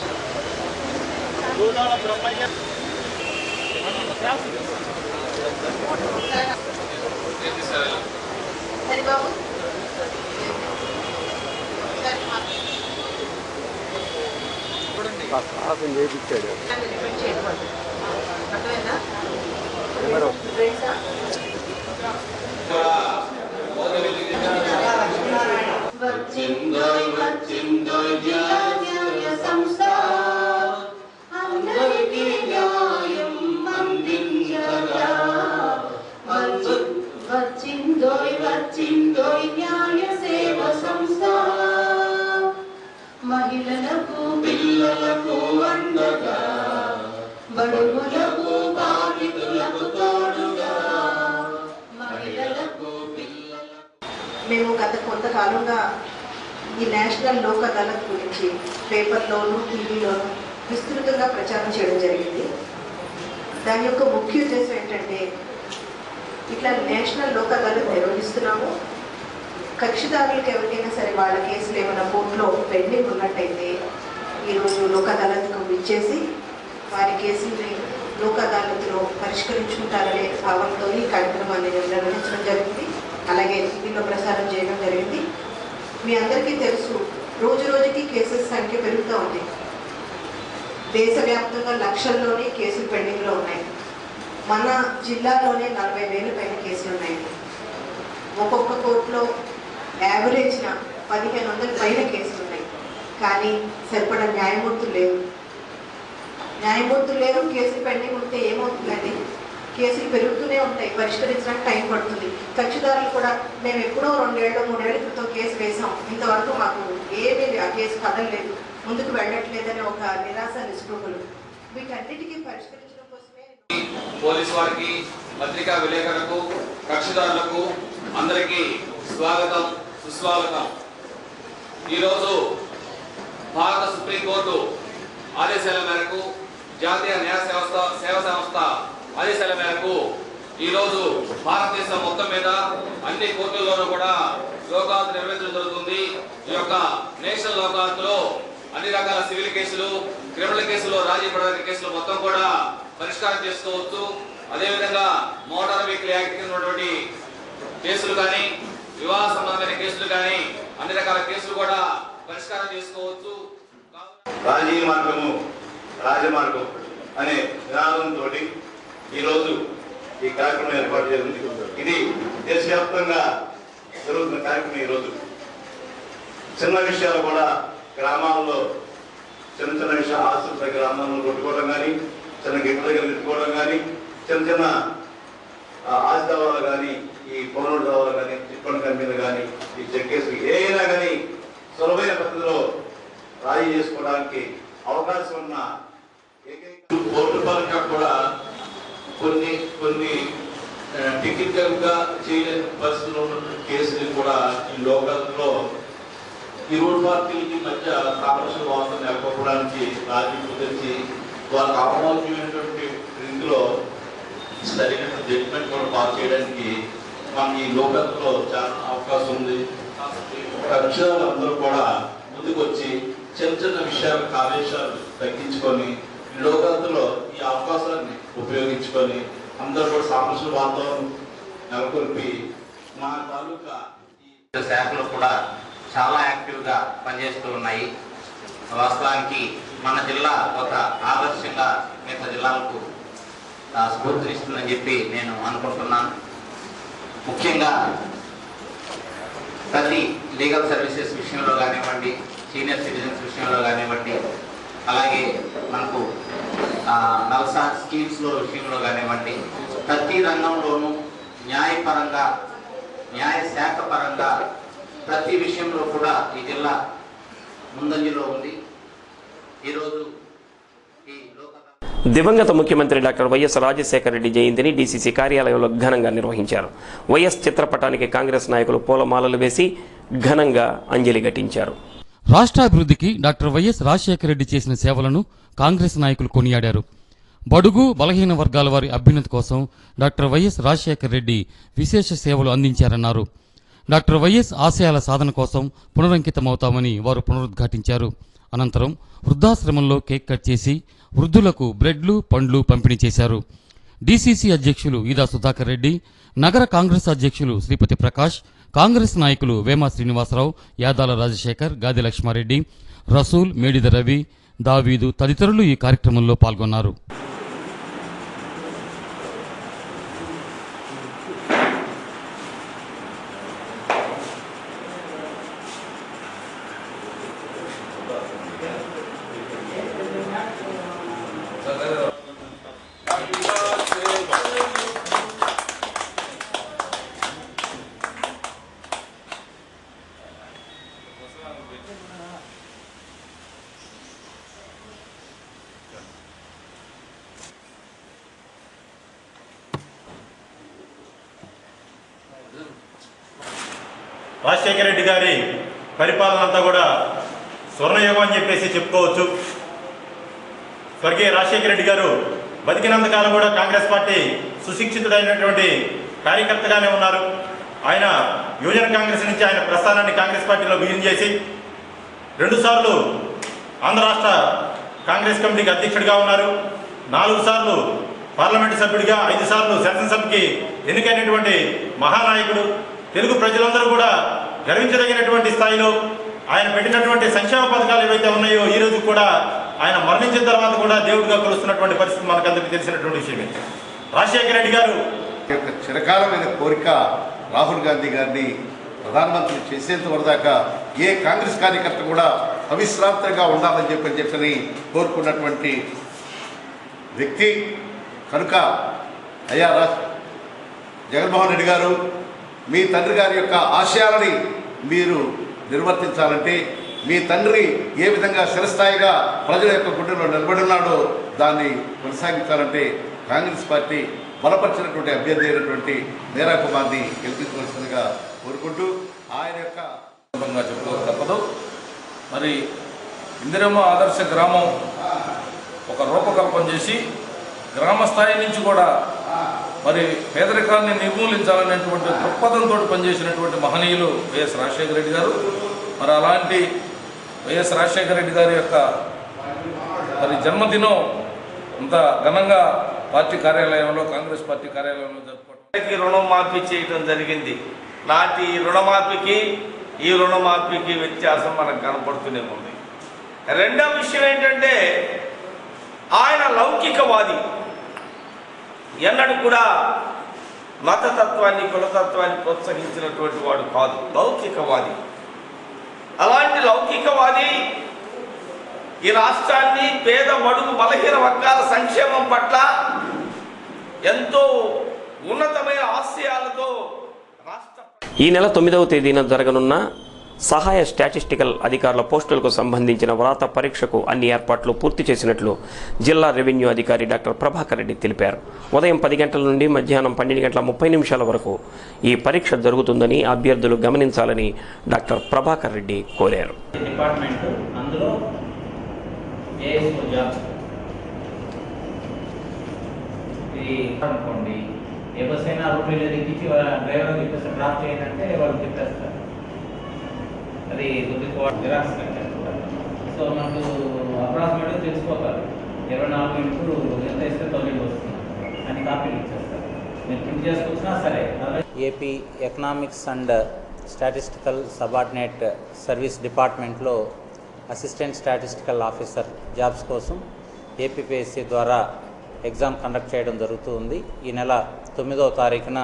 మహిళలకు పిల్లలకు అండగా, బడుగులకు బాధితులకు తోడుగా, మహిళలకు పిల్లలకు. మేము గత కొంతకాలంగా ఈ నేషనల్ లోక్ అదాలత్ గురించి పేపర్లోను, టీవీలోను విస్తృతంగా ప్రచారం చేయడం జరిగింది. దాని యొక్క ముఖ్య ఉద్దేశం ఏంటంటే, ఇట్లా నేషనల్ లోక్ అదాలత్ నిర్వహిస్తున్నాము, కక్షిదారులకు ఎవరికైనా సరే వాళ్ళ కేసులు ఏమైనా కోర్టులో పెండింగ్ ఉన్నట్టయితే ఈరోజు లోక్ అదాలత్కు ఇచ్చేసి వారి కేసుల్ని లోక్ అదాలత్లో పరిష్కరించుకుంటారనే భావంతో ఈ కార్యక్రమాన్ని నిర్వహించడం జరిగింది. అలాగే టీవీలో ప్రసారం చేయడం జరిగింది. మీ అందరికీ తెలుసు, రోజు రోజుకి కేసెస్ సంఖ్య పెరుగుతూ ఉంది. దేశవ్యాప్తంగా లక్షల్లోనే కేసులు పెండింగ్లో ఉన్నాయి. మన జిల్లాలోనే 40,000 పైన కేసులు ఉన్నాయి. ఒక్కొక్క కోర్టులో యావరేజ్న 1,500 పైన కేసులు ఉన్నాయి. కానీ సరిపడా న్యాయమూర్తులు లేవు. కేసులు పెండింగ్ ఉంటే ఏమవుతుందండి? కేసులు పెరుగుతూనే ఉంటాయి, పరిష్కరించడానికి టైం పడుతుంది. కక్షిదారులు కూడా మేము ఎప్పుడో 2 ఏళ్ళు 3 ఏళ్ల క్రితం కేసు వేసాం, ఇంతవరకు మాకు ఏమీ ఆ కేసు కదలలేదు, ముందుకు వెళ్ళట్లేదని ఒక నిరాశ నిస్పృహలు. వీటన్నిటికీ పరిష్కరించడం కోసమే పోలీసు వారికి, పత్రికా విలేకరులకు, కక్షిదారులకు అందరికీ స్వాగతం, సుస్వాగతం. ఈరోజు భారత సుప్రీంకోర్టు ఆదేశాల మేరకు, జాతీయ న్యాయ సేవ సంస్థ ఆదేశాల మేరకు ఈరోజు భారతదేశం మొత్తం మీద అన్ని కోర్టుల్లోనూ కూడా లోకాయుక్త నిర్వహించడం జరుగుతుంది. ఈ యొక్క నేషనల్ లోకాయుక్తలో అన్ని రకాల సివిల్ కేసులు, క్రిమినల్ కేసులు, రాజీ పడని కేసులు మొత్తం కూడా పరిష్కారం చేసుకోవచ్చు. అదేవిధంగా మోటార్ వెహికల్ యాక్ట్ కింద ఉన్నటువంటి కేసులు కానీ, వివాహ సంబంధమైన కేసులు కానీ, అన్ని రకాల కేసులు కూడా పరిష్కారం చేసుకోవచ్చు. రాజీ మార్గము రాజమార్గం అనే నినాదంతో ఈరోజు ఈ కార్యక్రమం ఏర్పాటు చేసింది. ఇది దేశవ్యాప్తంగా జరుగుతున్న కార్యక్రమం. ఈరోజు చిన్న విషయాలు కూడా గ్రామాల్లో చిన్న చిన్న విషయాలు, ఆస్తుల గ్రామాల్లో కొట్టుకోవడం కానీ, చిన్న గిట్ల దగ్గర తిట్టుకోవడం కానీ, చిన్న చిన్న ఆస్తి దావాలు కానీ, ఈ పౌరుడు దావాలు కానీ, చిట్పండ్ కంపెనీలు కానీ, ఈ చెక్ కేసులు ఏదైనా కానీ సులభమైన పద్ధతిలో రాజీ చేసుకోవడానికి అవకాశం ఉన్న కోర్టు పరంగా కూడా కొన్ని టెక్నికల్ గా చేయలేని పరిస్థితుల్లో ఉన్న కేసులు కూడా ఈ లోకల్లో ఈ రోడ్ పార్టీలకి మధ్య సామరస్య వాదన నెలకొల్పడానికి రాజీ కుదిర్చి వాళ్ళకి అవమానమైనటువంటి రీతిలో సరైన జడ్జిమెంట్ కూడా పాస్ చేయడానికి మన ఈ లోకల్లో చాలా అవకాశం ఉంది. కక్షలు అందరూ కూడా ముందుకు వచ్చి చిన్న చిన్న విషయాలు, ఆవేశాలు తగ్గించుకొని ఈ లోకల్లో ఈ అవకాశాన్ని ఉపయోగించుకొని అందరూ కూడా సామరస్య వాతావరణం నెలకొల్పి మా తాలూకా శాఖలు కూడా చాలా యాక్టివ్గా పనిచేస్తూ ఉన్నాయి. వాస్తవానికి మన జిల్లా ఒక ఆదర్శంగా మిగతా జిల్లాలకు స్ఫూర్తినిస్తుందని చెప్పి నేను అనుకుంటున్నాను. ముఖ్యంగా ప్రతి లీగల్ సర్వీసెస్ విషయంలో కానివ్వండి, సీనియర్ సిటిజన్స్ విషయంలో కానివ్వండి, అలాగే మనకు నల్సా స్కీమ్స్లో విషయంలో కానివ్వండి, ప్రతి రంగంలోనూ న్యాయపరంగా, న్యాయ శాఖ పరంగా ప్రతి విషయంలో కూడా ఈ జిల్లా ముందంజలో ఉంది. ఈరోజు దివంగత ముఖ్యమంత్రి డాక్టర్ వైఎస్ రాజశేఖర రెడ్డి జయంతిని డీసీసీ కార్యాలయంలో ఘనంగా నిర్వహించారు. వైఎస్ చిత్రపటానికి కాంగ్రెస్ నాయకులు పూలమాలలు వేసి ఘనంగా అంజలి ఘటించారు. రాష్ట్రాభివృద్ధికి డాక్టర్ వైఎస్ రాజశేఖర రెడ్డి చేసిన సేవలను కాంగ్రెస్ నాయకులు కొనియాడారు. బడుగు బలహీన వర్గాల వారి అభ్యున్నతి కోసం డాక్టర్ వైఎస్ రాజశేఖర రెడ్డి విశేష సేవలు అందించారన్నారు. డాక్టర్ వైఎస్ ఆశయాల సాధన కోసం పునరంకితమవుతామని వారు పునరుద్ఘాటించారు. అనంతరం వృద్ధాశ్రమంలో కేక్ కట్ చేసి వృద్ధులకు బ్రెడ్లు, పండ్లు పంపిణీ చేశారు. డీసీసీ అధ్యక్షులు ఈదా సుధాకర్ రెడ్డి, నగర కాంగ్రెస్ అధ్యక్షులు శ్రీపతి ప్రకాష్, కాంగ్రెస్ నాయకులు వేమా శ్రీనివాసరావు, యాదాల రాజశేఖర్, గాది లక్ష్మారెడ్డి, రసూల్, మేడిద రవి, దావీదు తదితరులు ఈ కార్యక్రమంలో పాల్గొన్నారు. రాజశేఖర రెడ్డి గారి పరిపాలన అంతా కూడా స్వర్ణయుగం అని చెప్పేసి చెప్పుకోవచ్చు. స్వర్గీయ రాజశేఖర రెడ్డి గారు బతికినంతకాలం కూడా కాంగ్రెస్ పార్టీ సుశిక్షితుడైనటువంటి కార్యకర్తగానే ఉన్నారు. ఆయన యువజన కాంగ్రెస్ నుంచి ఆయన ప్రస్థానాన్ని కాంగ్రెస్ పార్టీలో విలీనం చేసి 2 సార్లు ఆంధ్ర రాష్ట్ర కాంగ్రెస్ కమిటీకి అధ్యక్షుడిగా ఉన్నారు. 4 సార్లు పార్లమెంటు సభ్యుడిగా, 5 సార్లు శాసనసభకి ఎన్నికైనటువంటి మహానాయకుడు. తెలుగు ప్రజలందరూ కూడా గర్వించదగినటువంటి స్థాయిలో ఆయన పెట్టినటువంటి సంక్షేమ పథకాలు ఏవైతే ఉన్నాయో ఈ రోజు కూడా ఆయన మరణించిన తర్వాత కూడా దేవుడిగా కొలుస్తున్నటువంటి పరిస్థితి మనకందరికీ తెలిసినటువంటి విషయమే. రాజశేఖర రెడ్డి గారు యొక్క చిరకాలమైన కోరిక రాహుల్ గాంధీ గారిని ప్రధానమంత్రి చేసేంత వరదాకా ఏ కాంగ్రెస్ కార్యకర్త కూడా అవిశ్రాంతంగా ఉండాలని చెప్పని కోరుకున్నటువంటి వ్యక్తి కనుక అయ్యా జగన్మోహన్ రెడ్డి గారు, మీ తండ్రి గారి యొక్క ఆశయాలని మీరు నిర్వర్తించాలంటే, మీ తండ్రి ఏ విధంగా చిరస్థాయిగా ప్రజల యొక్క గుండెలో నిలబడి ఉన్నాడో దాన్ని కొనసాగించాలంటే కాంగ్రెస్ పార్టీ బలపరిచినటువంటి అభ్యర్థి అయినటువంటి మేరా కుమార్ని గెలిపించవలసిందిగా కోరుకుంటూ ఆయన యొక్క చెప్పుకోక తప్పదు. మరి ఇందిరమ్మ ఆదర్శ గ్రామం ఒక రూపకల్పన చేసి గ్రామ స్థాయి నుంచి కూడా మరి పేదరికాన్ని నిర్మూలించాలనేటువంటి దృక్పథంతో పనిచేసినటువంటి మహనీయులు వైఎస్ రాజశేఖర రెడ్డి గారు. మరి అలాంటి వైఎస్ రాజశేఖర రెడ్డి గారి యొక్క మరి జన్మదినం ఇంత ఘనంగా పార్టీ కార్యాలయంలో, కాంగ్రెస్ పార్టీ కార్యాలయంలో జరుపుకోవడం. రుణమాఫీ చేయడం జరిగింది. నాటి రుణమాఫీకి ఈ రుణమాఫీకి వ్యత్యాసం మనకు కనపడుతూనే ఉంది. రెండవ విషయం ఏంటంటే ఆయన లౌకికవాది. ఎన్నడూ కూడా మతతత్వాన్ని, కులతత్వాన్ని ప్రోత్సహించినటువంటి వాడు కాదు, లౌకికవాది. అలాంటి లౌకికవాది ఈ రాష్ట్రాన్ని పేద, బడుగు, బలహీన వర్గాల సంక్షేమం పట్ల ఎంతో ఉన్నతమైన ఆశయాలతో ఈ నెల 9వ తేదీన జరగనున్న సహాయ స్టాటిస్టికల్ అధికారుల పోస్టులకు సంబంధించిన వ్రాత పరీక్షకు అన్ని ఏర్పాట్లు పూర్తి చేసినట్లు జిల్లా రెవెన్యూ అధికారి డాక్టర్ ప్రభాకర్ రెడ్డి తెలిపారు. ఉదయం 10 గంటల నుండి మధ్యాహ్నం 12:30 వరకు ఈ పరీక్ష జరుగుతుందని అభ్యర్థులు గమనించాలని డాక్టర్ ప్రభాకర్ రెడ్డి కోరారు. ఏ బస్ అయినా రూపాయలు ఎక్కించి డ్రైవర్ చెప్పేసి డ్రాప్ చేయాలంటే వాళ్ళు చెప్పేస్తారు. అది కొద్దిగా జిరాక్స్ కట్టారు. సో మనకు అప్రాక్సిమేట్గా తెలిసిపోతారు 24 ఇంటూ ఎంత ఇస్తే 9 వస్తుంది అని కాపీలు ఇచ్చేస్తారు. మీరు ప్రింట్ చేసుకొచ్చినా సరే. AP economics and statistical subordinate service డిపార్ట్మెంట్లో అసిస్టెంట్ స్టాటిస్టికల్ ఆఫీసర్ జాబ్స్ కోసం ఏపీపీఎస్సీ ద్వారా ఎగ్జామ్ కండక్ట్ చేయడం జరుగుతుంది. ఈ నెల 9వ తారీఖున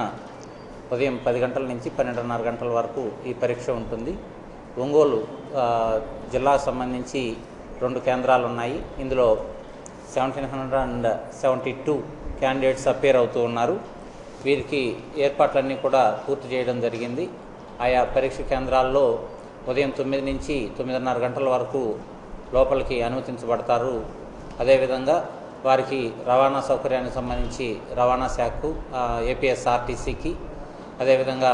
ఉదయం 10 గంటల నుంచి 12:30 గంటల వరకు ఈ పరీక్ష ఉంటుంది. ఒంగోలు జిల్లాకు సంబంధించి 2 కేంద్రాలు ఉన్నాయి. ఇందులో 1772 క్యాండిడేట్స్ అపేర్ అవుతూ ఉన్నారు. వీరికి ఏర్పాట్లన్నీ కూడా పూర్తి చేయడం జరిగింది. ఆయా పరీక్ష కేంద్రాల్లో ఉదయం 9 నుంచి 9:30 గంటల వరకు లోపలికి అనుమతించబడతారు. అదేవిధంగా వారికి రవాణా సౌకర్యానికి సంబంధించి రవాణా శాఖకు, ఏపీఎస్ఆర్టీసీకి, అదేవిధంగా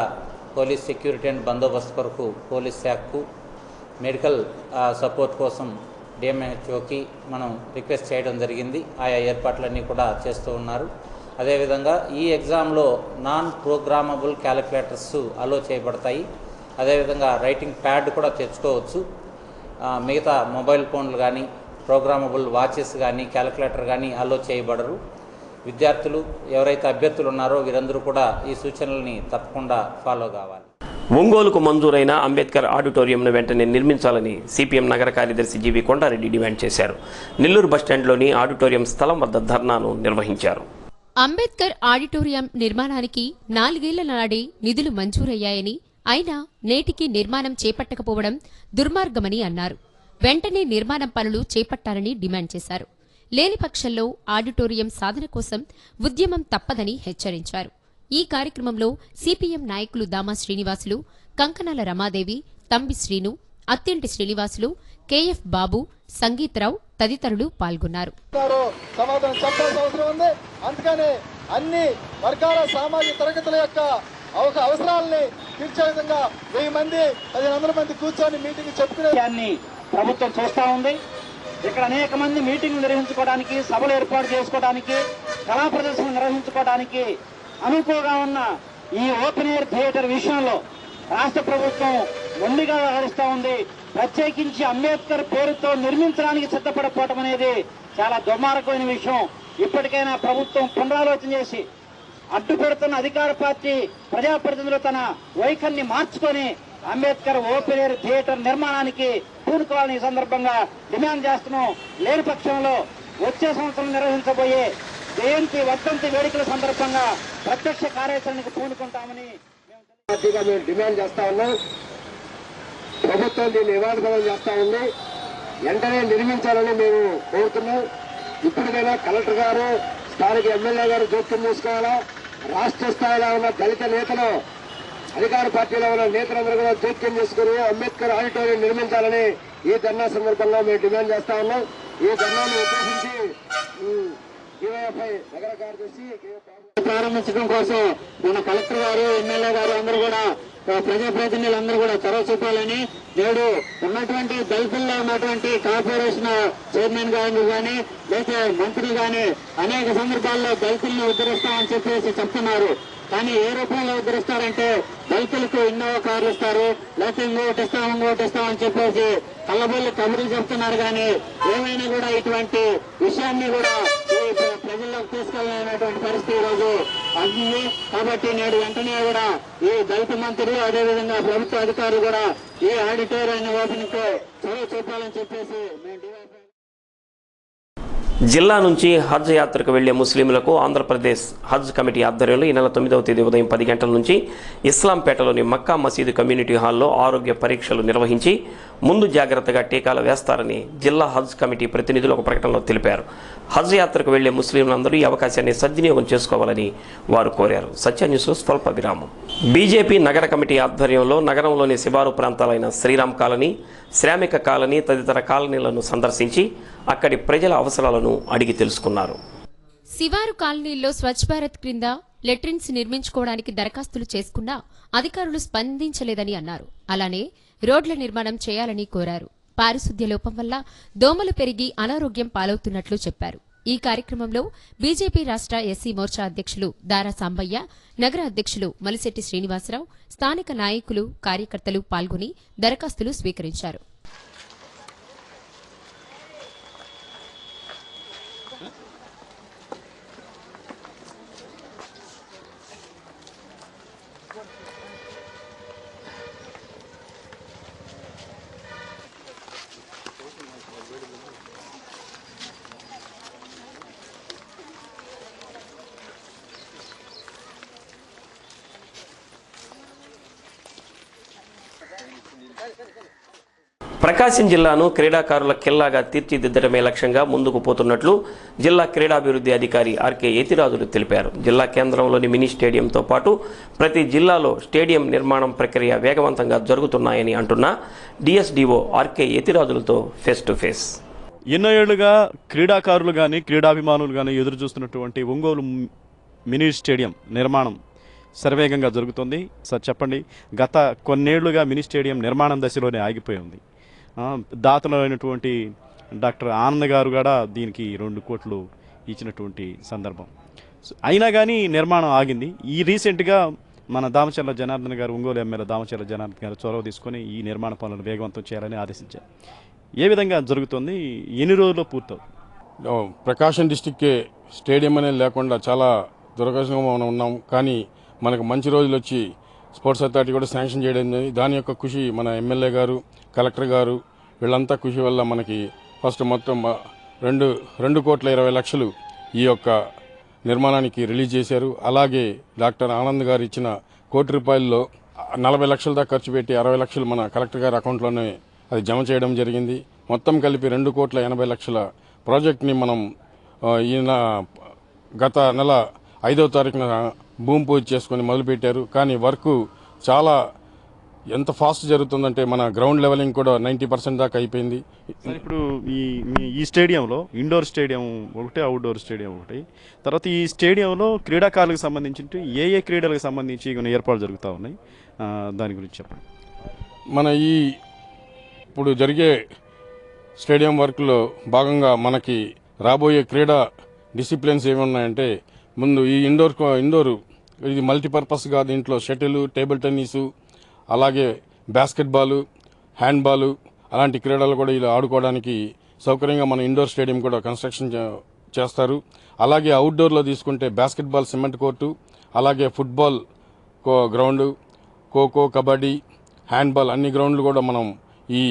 పోలీస్ సెక్యూరిటీ అండ్ బందోబస్తు కొరకు పోలీస్ శాఖకు, మెడికల్ సపోర్ట్ కోసం డిఎంహెచ్ఓకి మనం రిక్వెస్ట్ చేయడం జరిగింది. ఆయా ఏర్పాట్లన్నీ కూడా చేస్తూ ఉన్నారు. అదేవిధంగా ఈ ఎగ్జామ్లో నాన్ ప్రోగ్రామబుల్ క్యాలిక్యులేటర్స్ అలో చేయబడతాయి. అదేవిధంగా రైటింగ్ ప్యాడ్ కూడా తెచ్చుకోవచ్చు. మిగతా మొబైల్ ఫోన్లు కానీ, ప్రోగ్రామబుల్ వాచెస్ కానీ, క్యాలిక్యులేటర్ కానీ అలో చేయబడరు. విద్యార్థులు ఎవరైతే అభ్యర్థులు ఉన్నారో వీరందరూ కూడా ఈ సూచనల్ని తప్పకుండా ఫాలో కావాలి. ఒంగోలుకు మంజూరైన అంబేద్కర్ ఆడిటోరియంను వెంటనే నిర్మించాలని సిపిఎం నగర కార్యదర్శి జీవి కొండారెడ్డి డిమాండ్ చేశారు. నెల్లూరు బస్టాండ్లోని ఆడిటోరియం స్థలం వద్ద ధర్నాను నిర్వహించారు. అంబేద్కర్ ఆడిటోరియం నిర్మాణానికి 4 ఏళ్ల నాడే నిధులు మంజూరయ్యాయని, అయినా నేటికి నిర్మాణం చేపట్టకపోవడం దుర్మార్గమని అన్నారు. వెంటనే నిర్మాణం పనులు చేపట్టాలని డిమాండ్ చేశారు. లేని పక్షంలో ఆడిటోరియం సాధన కోసం ఉద్యమం తప్పదని హెచ్చరించారు. ఈ కార్యక్రమంలో సిపిఎం నాయకులు దామా శ్రీనివాసులు, కంకనాల రమాదేవి, తంబి శ్రీను, అత్యంటి శ్రీనివాసులు, కెఎఫ్ బాబు, సంగీతరావు తదితరులు పాల్గొన్నారు. సమాధానం చెప్పాల్సిన అవసరం ఉంది. అందుకని అన్ని వర్గాల సామాజిక తరగతుల యొక్క అవసరాలని తీర్చే విధంగా 1000 మంది 1500 మంది కూర్చొని మీటింగ్ చెప్పుకునే ప్రభుత్వం చూస్తూ ఉంది. ఇక్కడ అనేక మంది మీటింగ్లు నిర్వహించుకోవడానికి, సభలు ఏర్పాటు చేసుకోవడానికి, కళా ప్రదర్శనలు నిర్వహించుకోవడానికి అనుకువగా ఉన్న ఈ ఓపెన్ ఎయిర్ థియేటర్ విషయంలో రాష్ట్ర ప్రభుత్వం మొండిగా వ్యవహరిస్తూ ఉంది. ప్రత్యేకించి అంబేద్కర్ పేరుతో నిర్మించడానికి సిద్ధపడిపోవటం అనేది చాలా దుర్మార్గమైన విషయం. ఇప్పటికైనా ప్రభుత్వం పునరాలోచన చేసి అడ్డుపెడుతున్న అధికార పార్టీ ప్రజాప్రతినిధులు తన వైఖరిని మార్చుకొని అంబేద్కర్ ఓపెన్ ఎయిర్ థియేటర్ నిర్మాణానికి పూనుకోవాలని ఈ సందర్భంగా డిమాండ్ చేస్తున్నాం. లేని పక్షంలో వచ్చే సంవత్సరం నిర్వహించబోయే జయంతి వర్ధంతి వేడుకల సందర్భంగా ప్రత్యక్ష కార్యాచరణకు పూనుకుంటామని పార్టీగా మేము డిమాండ్ చేస్తా ఉన్నాం. ప్రభుత్వం దీన్ని వివాదపరం చేస్తా ఉంది. వెంటనే నిర్మించాలని మేము కోరుతున్నాం. ఇప్పటికైనా కలెక్టర్ గారు, స్థానిక ఎమ్మెల్యే గారు జోక్యం చేసుకోవాలా, రాష్ట్ర స్థాయిలో ఉన్న దళిత నేతలు, అధికార పార్టీలో ఉన్న నేతలందరూ కూడా జోక్యం చేసుకుని అంబేద్కర్ ఆడిటోరియం నిర్మించాలని ఈ ధర్నా సందర్భంగా మేము డిమాండ్ చేస్తా ఉన్నాం. ఈ ధర్నాను ఉద్దేశించి నగర కార్యదర్శి ప్రారంభించడం కోసం మన కలెక్టర్ గారు, ఎమ్మెల్యే గారు అందరూ కూడా, ప్రజాప్రతినిధులందరూ కూడా చొరవ చూపాలని, నేడు ఉన్నటువంటి దళితుల్లో ఉన్నటువంటి కార్పొరేషన్ చైర్మన్ కానీ లేకపోతే మంత్రులు కానీ అనేక సందర్భాల్లో దళితులను ఉద్ధరిస్తామని చెప్పేసి చెప్తున్నారు. కానీ ఏ రూపంలో ఉద్ధరిస్తారంటే దళితులకు ఇన్నోవా కార్లు ఇస్తారు, లేకపోతే ఇంకోటి ఇస్తామని చెప్పేసి కళ్ళబొల్లి కబుర్లు చెప్తున్నారు. కానీ ఏమైనా కూడా ఇటువంటి విషయాన్ని కూడా ప్రజల్లోకి తీసుకెళ్ళినటువంటి పరిస్థితి ఈరోజు అంది. కాబట్టి నేడు వెంటనే కూడా ఈ దళిత మంత్రులు అదేవిధంగా ప్రభుత్వ అధికారులు కూడా ఈ ఆడిటోరియం ఓపెనింగ్ కు చొరవ చూపాలని చెప్పేసి మేము డిమాండ్. జిల్లా నుంచి హజ్ యాత్రకు వెళ్లే ముస్లింలకు ఆంధ్రప్రదేశ్ హజ్ కమిటీ ఆధ్వర్యంలో ఈ నెల 9వ తేదీ ఉదయం 10 గంటల నుంచి ఇస్లాంపేటలోని మక్కా మసీదు కమ్యూనిటీ హాల్లో ఆరోగ్య పరీక్షలు నిర్వహించి ముందు జాగ్రత్తగా టీకాలు వేస్తారని జిల్లా హజ్ కమిటీ ప్రతినిధులు ఒక ప్రకటనలో తెలిపారు. హజ్ యాత్రకు వెళ్లే ముస్లింలందరూ ఈ అవకాశాన్ని సద్వినియోగం చేసుకోవాలని వారు కోరారు. సత్య న్యూస్ స్వల్ప విరామం. బీజేపీ నగర కమిటీ ఆధ్వర్యంలో నగరంలోని శివారు ప్రాంతాలైన శ్రీరామ్ కాలనీ, శ్రామిక కాలనీ తదితర కాలనీలను సందర్శించి అక్కడి ప్రజల అవసరాలను అడిగి తెలుసుకున్నారు. శివారు కాలనీల్లో స్వచ్ఛ భారత్ క్రింద లెట్రిన్స్ నిర్మించుకోవడానికి దరఖాస్తులు చేసుకున్నా అధికారులు స్పందించలేదని అన్నారు. అలానే రోడ్ల నిర్మాణం చేయాలని కోరారు. పారిశుద్ధ్య లోపం వల్ల దోమలు పెరిగి అనారోగ్యం పాలవుతున్నట్లు చెప్పారు. ఈ కార్యక్రమంలో బీజేపీ రాష్ట్ర ఎస్సీ మోర్చా అధ్యక్షులు దారా సాంబయ్య, నగర అధ్యక్షులు మలిశెట్టి శ్రీనివాసరావు, స్థానిక నాయకులు, కార్యకర్తలు పాల్గొని దరఖాస్తులు స్వీకరించారు. ప్రకాశం జిల్లాను క్రీడాకారుల కిల్లాగా తీర్చిదిద్దడమే లక్ష్యంగా ముందుకు పోతున్నట్లు జిల్లా క్రీడాభివృద్ధి అధికారి ఆర్కే యతిరాజులు తెలిపారు. జిల్లా కేంద్రంలోని మినీ స్టేడియంతో పాటు ప్రతి జిల్లాలో స్టేడియం నిర్మాణం ప్రక్రియ వేగవంతంగా జరుగుతున్నాయని అంటున్న డిఎస్డిఓ ఆర్కే యతిరాజులతో ఫేస్ టు ఫేస్. ఎన్నో ఏళ్లుగా క్రీడాకారులు కానీ క్రీడాభిమానులు కానీ ఎదురు చూస్తున్నటువంటి ఒంగోలు మినీ స్టేడియం నిర్మాణం శరవేగంగా జరుగుతుంది. సార్ చెప్పండి, గత కొన్నేళ్లుగా మినీ స్టేడియం నిర్మాణం దశలోనే ఆగిపోయి ఉంది. దాతలు అయినటువంటి డాక్టర్ ఆనంద్ గారు కూడా దీనికి 2 కోట్లు ఇచ్చినటువంటి సందర్భం అయినా కానీ నిర్మాణం ఆగింది. ఈ రీసెంట్గా మన దామచర్ల జనార్దన్ గారు, ఒంగోలు ఎమ్మెల్యే దామచర్ల జనార్దన్ గారు చొరవ తీసుకొని ఈ నిర్మాణ పనులను వేగవంతం చేయాలని ఆదేశించారు. ఏ విధంగా జరుగుతుంది, ఎన్ని రోజుల్లో పూర్తవుతుంది? ప్రకాశం డిస్టిక్కే స్టేడియం అనేది లేకుండా చాలా దురదృష్టంగా మనం ఉన్నాం. కానీ మనకు మంచి రోజులు వచ్చి స్పోర్ట్స్ అథారిటీ కూడా శాంక్షన్ చేయడం, దాని యొక్క కృషి మన ఎమ్మెల్యే గారు, కలెక్టర్ గారు వీళ్ళంతా కృషి వల్ల మనకి ఫస్ట్ మొత్తం 2,20,00,000 ఈ యొక్క నిర్మాణానికి రిలీజ్ చేశారు. అలాగే డాక్టర్ ఆనంద్ గారు ఇచ్చిన ₹1,00,00,000 40 లక్షల దాకా ఖర్చు పెట్టి 60 లక్షలు మన కలెక్టర్ గారి అకౌంట్లోనే అది జమ చేయడం జరిగింది. మొత్తం కలిపి 2,80,00,000 ప్రాజెక్ట్ని మనం ఈయన గత నెల 5వ తారీఖున భూమి పూజ చేసుకొని మొదలుపెట్టారు. కానీ వర్క్ చాలా ఎంత ఫాస్ట్ జరుగుతుందంటే మన గ్రౌండ్ లెవెలింగ్ కూడా 90% దాకా అయిపోయింది. ఇప్పుడు ఈ స్టేడియంలో ఇండోర్ స్టేడియం ఒకటి, అవుట్డోర్ స్టేడియం ఒకటి, తర్వాత ఈ స్టేడియంలో క్రీడాకారులకు సంబంధించి ఏ క్రీడలకు సంబంధించి ఏర్పాట్లు జరుగుతూ ఉన్నాయి, దాని గురించి చెప్పండి. మన ఇప్పుడు జరిగే స్టేడియం వర్క్లో భాగంగా మనకి రాబోయే క్రీడా డిసిప్లిన్స్ ఏమున్నాయంటే, ముందు ఈ ఇండోరు ఇది మల్టీపర్పస్గా దీంట్లో షటిల్, టేబుల్ టెన్నిసు, అలాగే బాస్కెట్బాలు, హ్యాండ్బాలు అలాంటి క్రీడలు కూడా ఇలా ఆడుకోవడానికి సౌకర్యంగా మన ఇండోర్ స్టేడియం కూడా కన్స్ట్రక్షన్ చేస్తారు. అలాగే అవుట్డోర్లో తీసుకుంటే బాస్కెట్బాల్ సిమెంట్ కోర్టు, అలాగే football ground, kho kho, kabaddi, handball అన్ని గ్రౌండ్లు కూడా మనం ఈ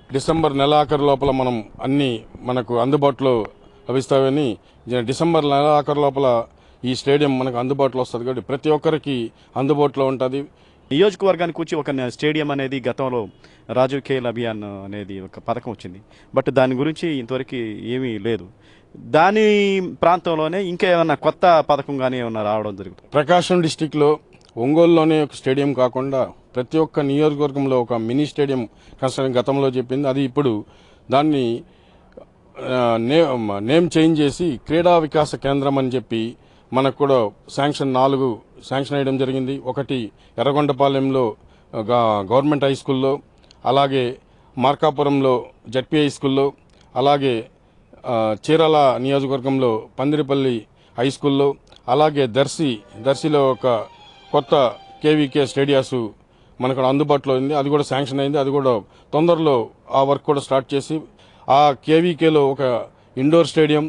డిసెంబర్ నెలాఖరు లోపల మనం అన్నీ మనకు అందుబాటులో లభిస్తాయని, డిసెంబర్ నెలాఖరు లోపల ఈ స్టేడియం మనకు అందుబాటులో వస్తుంది. కాబట్టి ప్రతి ఒక్కరికి అందుబాటులో ఉంటుంది. నియోజకవర్గానికి వచ్చి ఒక స్టేడియం అనేది గతంలో రాజీవ్ ఖేల్ అభియాన్ అనేది ఒక పథకం వచ్చింది. బట్ దాని గురించి ఇంతవరకు ఏమీ లేదు. దాని ప్రాంతంలోనే ఇంకా ఏమన్నా కొత్త పథకం కానీ ఏమన్నా రావడం జరుగుతుంది? ప్రకాశం డిస్టిక్లో ఒంగోలులోనే ఒక స్టేడియం కాకుండా ప్రతి ఒక్క నియోజకవర్గంలో ఒక మినీ స్టేడియం కన్స్ట్రక్షన్ గతంలో చెప్పింది. అది ఇప్పుడు దాన్ని నేమ్ చేంజ్ చేసి క్రీడా వికాస కేంద్రం అని చెప్పి మనకు కూడా 4 శాంక్షన్ అయ్యడం జరిగింది. ఒకటి ఎర్రగొండపాలెంలో గవర్నమెంట్ హై స్కూల్లో, అలాగే మార్కాపురంలో జడ్పీ హై స్కూల్లో, అలాగే చీరాల నియోజకవర్గంలో పందిరిపల్లి హై స్కూల్లో, అలాగే దర్శిలో ఒక కొత్త కేవీకే స్టేడియాసు మనకు అందుబాటులో ఉంది. అది కూడా శాంక్షన్ అయింది. అది కూడా తొందరలో ఆ వర్క్ కూడా స్టార్ట్ చేసి ఆ కేవీకేలో ఒక ఇండోర్ స్టేడియం,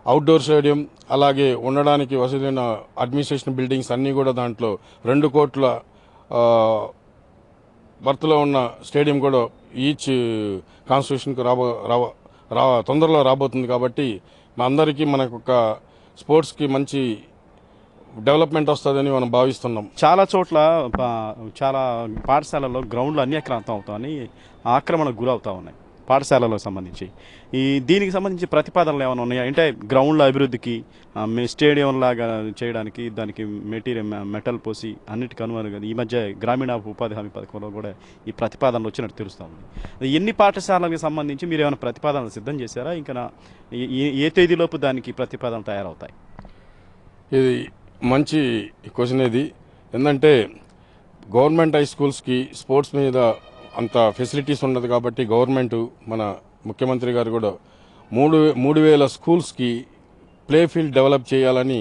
అవుట్డోర్ స్టేడియం, అలాగే ఉండడానికి వసదైన అడ్మినిస్ట్రేషన్ బిల్డింగ్స్ అన్నీ కూడా దాంట్లో 2 కోట్ల వర్త్లో ఉన్న స్టేడియం కూడా ఈచ్ కాన్స్టిట్యూషన్కి తొందరలో రాబోతుంది. కాబట్టి మా అందరికీ మనకు ఒక స్పోర్ట్స్కి మంచి డెవలప్మెంట్ వస్తుందని మనం భావిస్తున్నాం. చాలా చోట్ల చాలా పాఠశాలల్లో గ్రౌండ్లు అన్యాక్రాంతం అవుతాయని ఆక్రమణకు గురవుతూ ఉన్నాయి పాఠశాలలో సంబంధించి. దీనికి సంబంధించి ప్రతిపాదనలు ఏమైనా ఉన్నాయా? అంటే గ్రౌండ్ల అభివృద్ధికి స్టేడియం లాగా చేయడానికి దానికి మెటల్ పోసి అన్నిటికీ అనుగుణంగా ఈ మధ్య గ్రామీణ ఉపాధి హామీ పథకంలో కూడా ఈ ప్రతిపాదనలు వచ్చినట్టు తెలుస్తూ ఉంది. ఎన్ని పాఠశాలలకు సంబంధించి మీరు ఏమైనా ప్రతిపాదనలు సిద్ధం చేశారా? ఇంకా ఏ తేదీలోపు దానికి ప్రతిపాదనలు తయారవుతాయి? ఇది మంచి క్వశ్చన్. ఇది ఏంటంటే గవర్నమెంట్ హై స్కూల్స్కి స్పోర్ట్స్ మీద అంత ఫెసిలిటీస్ ఉండదు కాబట్టి గవర్నమెంట్ మన ముఖ్యమంత్రి గారు కూడా 3,000 స్కూల్స్కి ప్లే ఫీల్డ్ డెవలప్ చేయాలని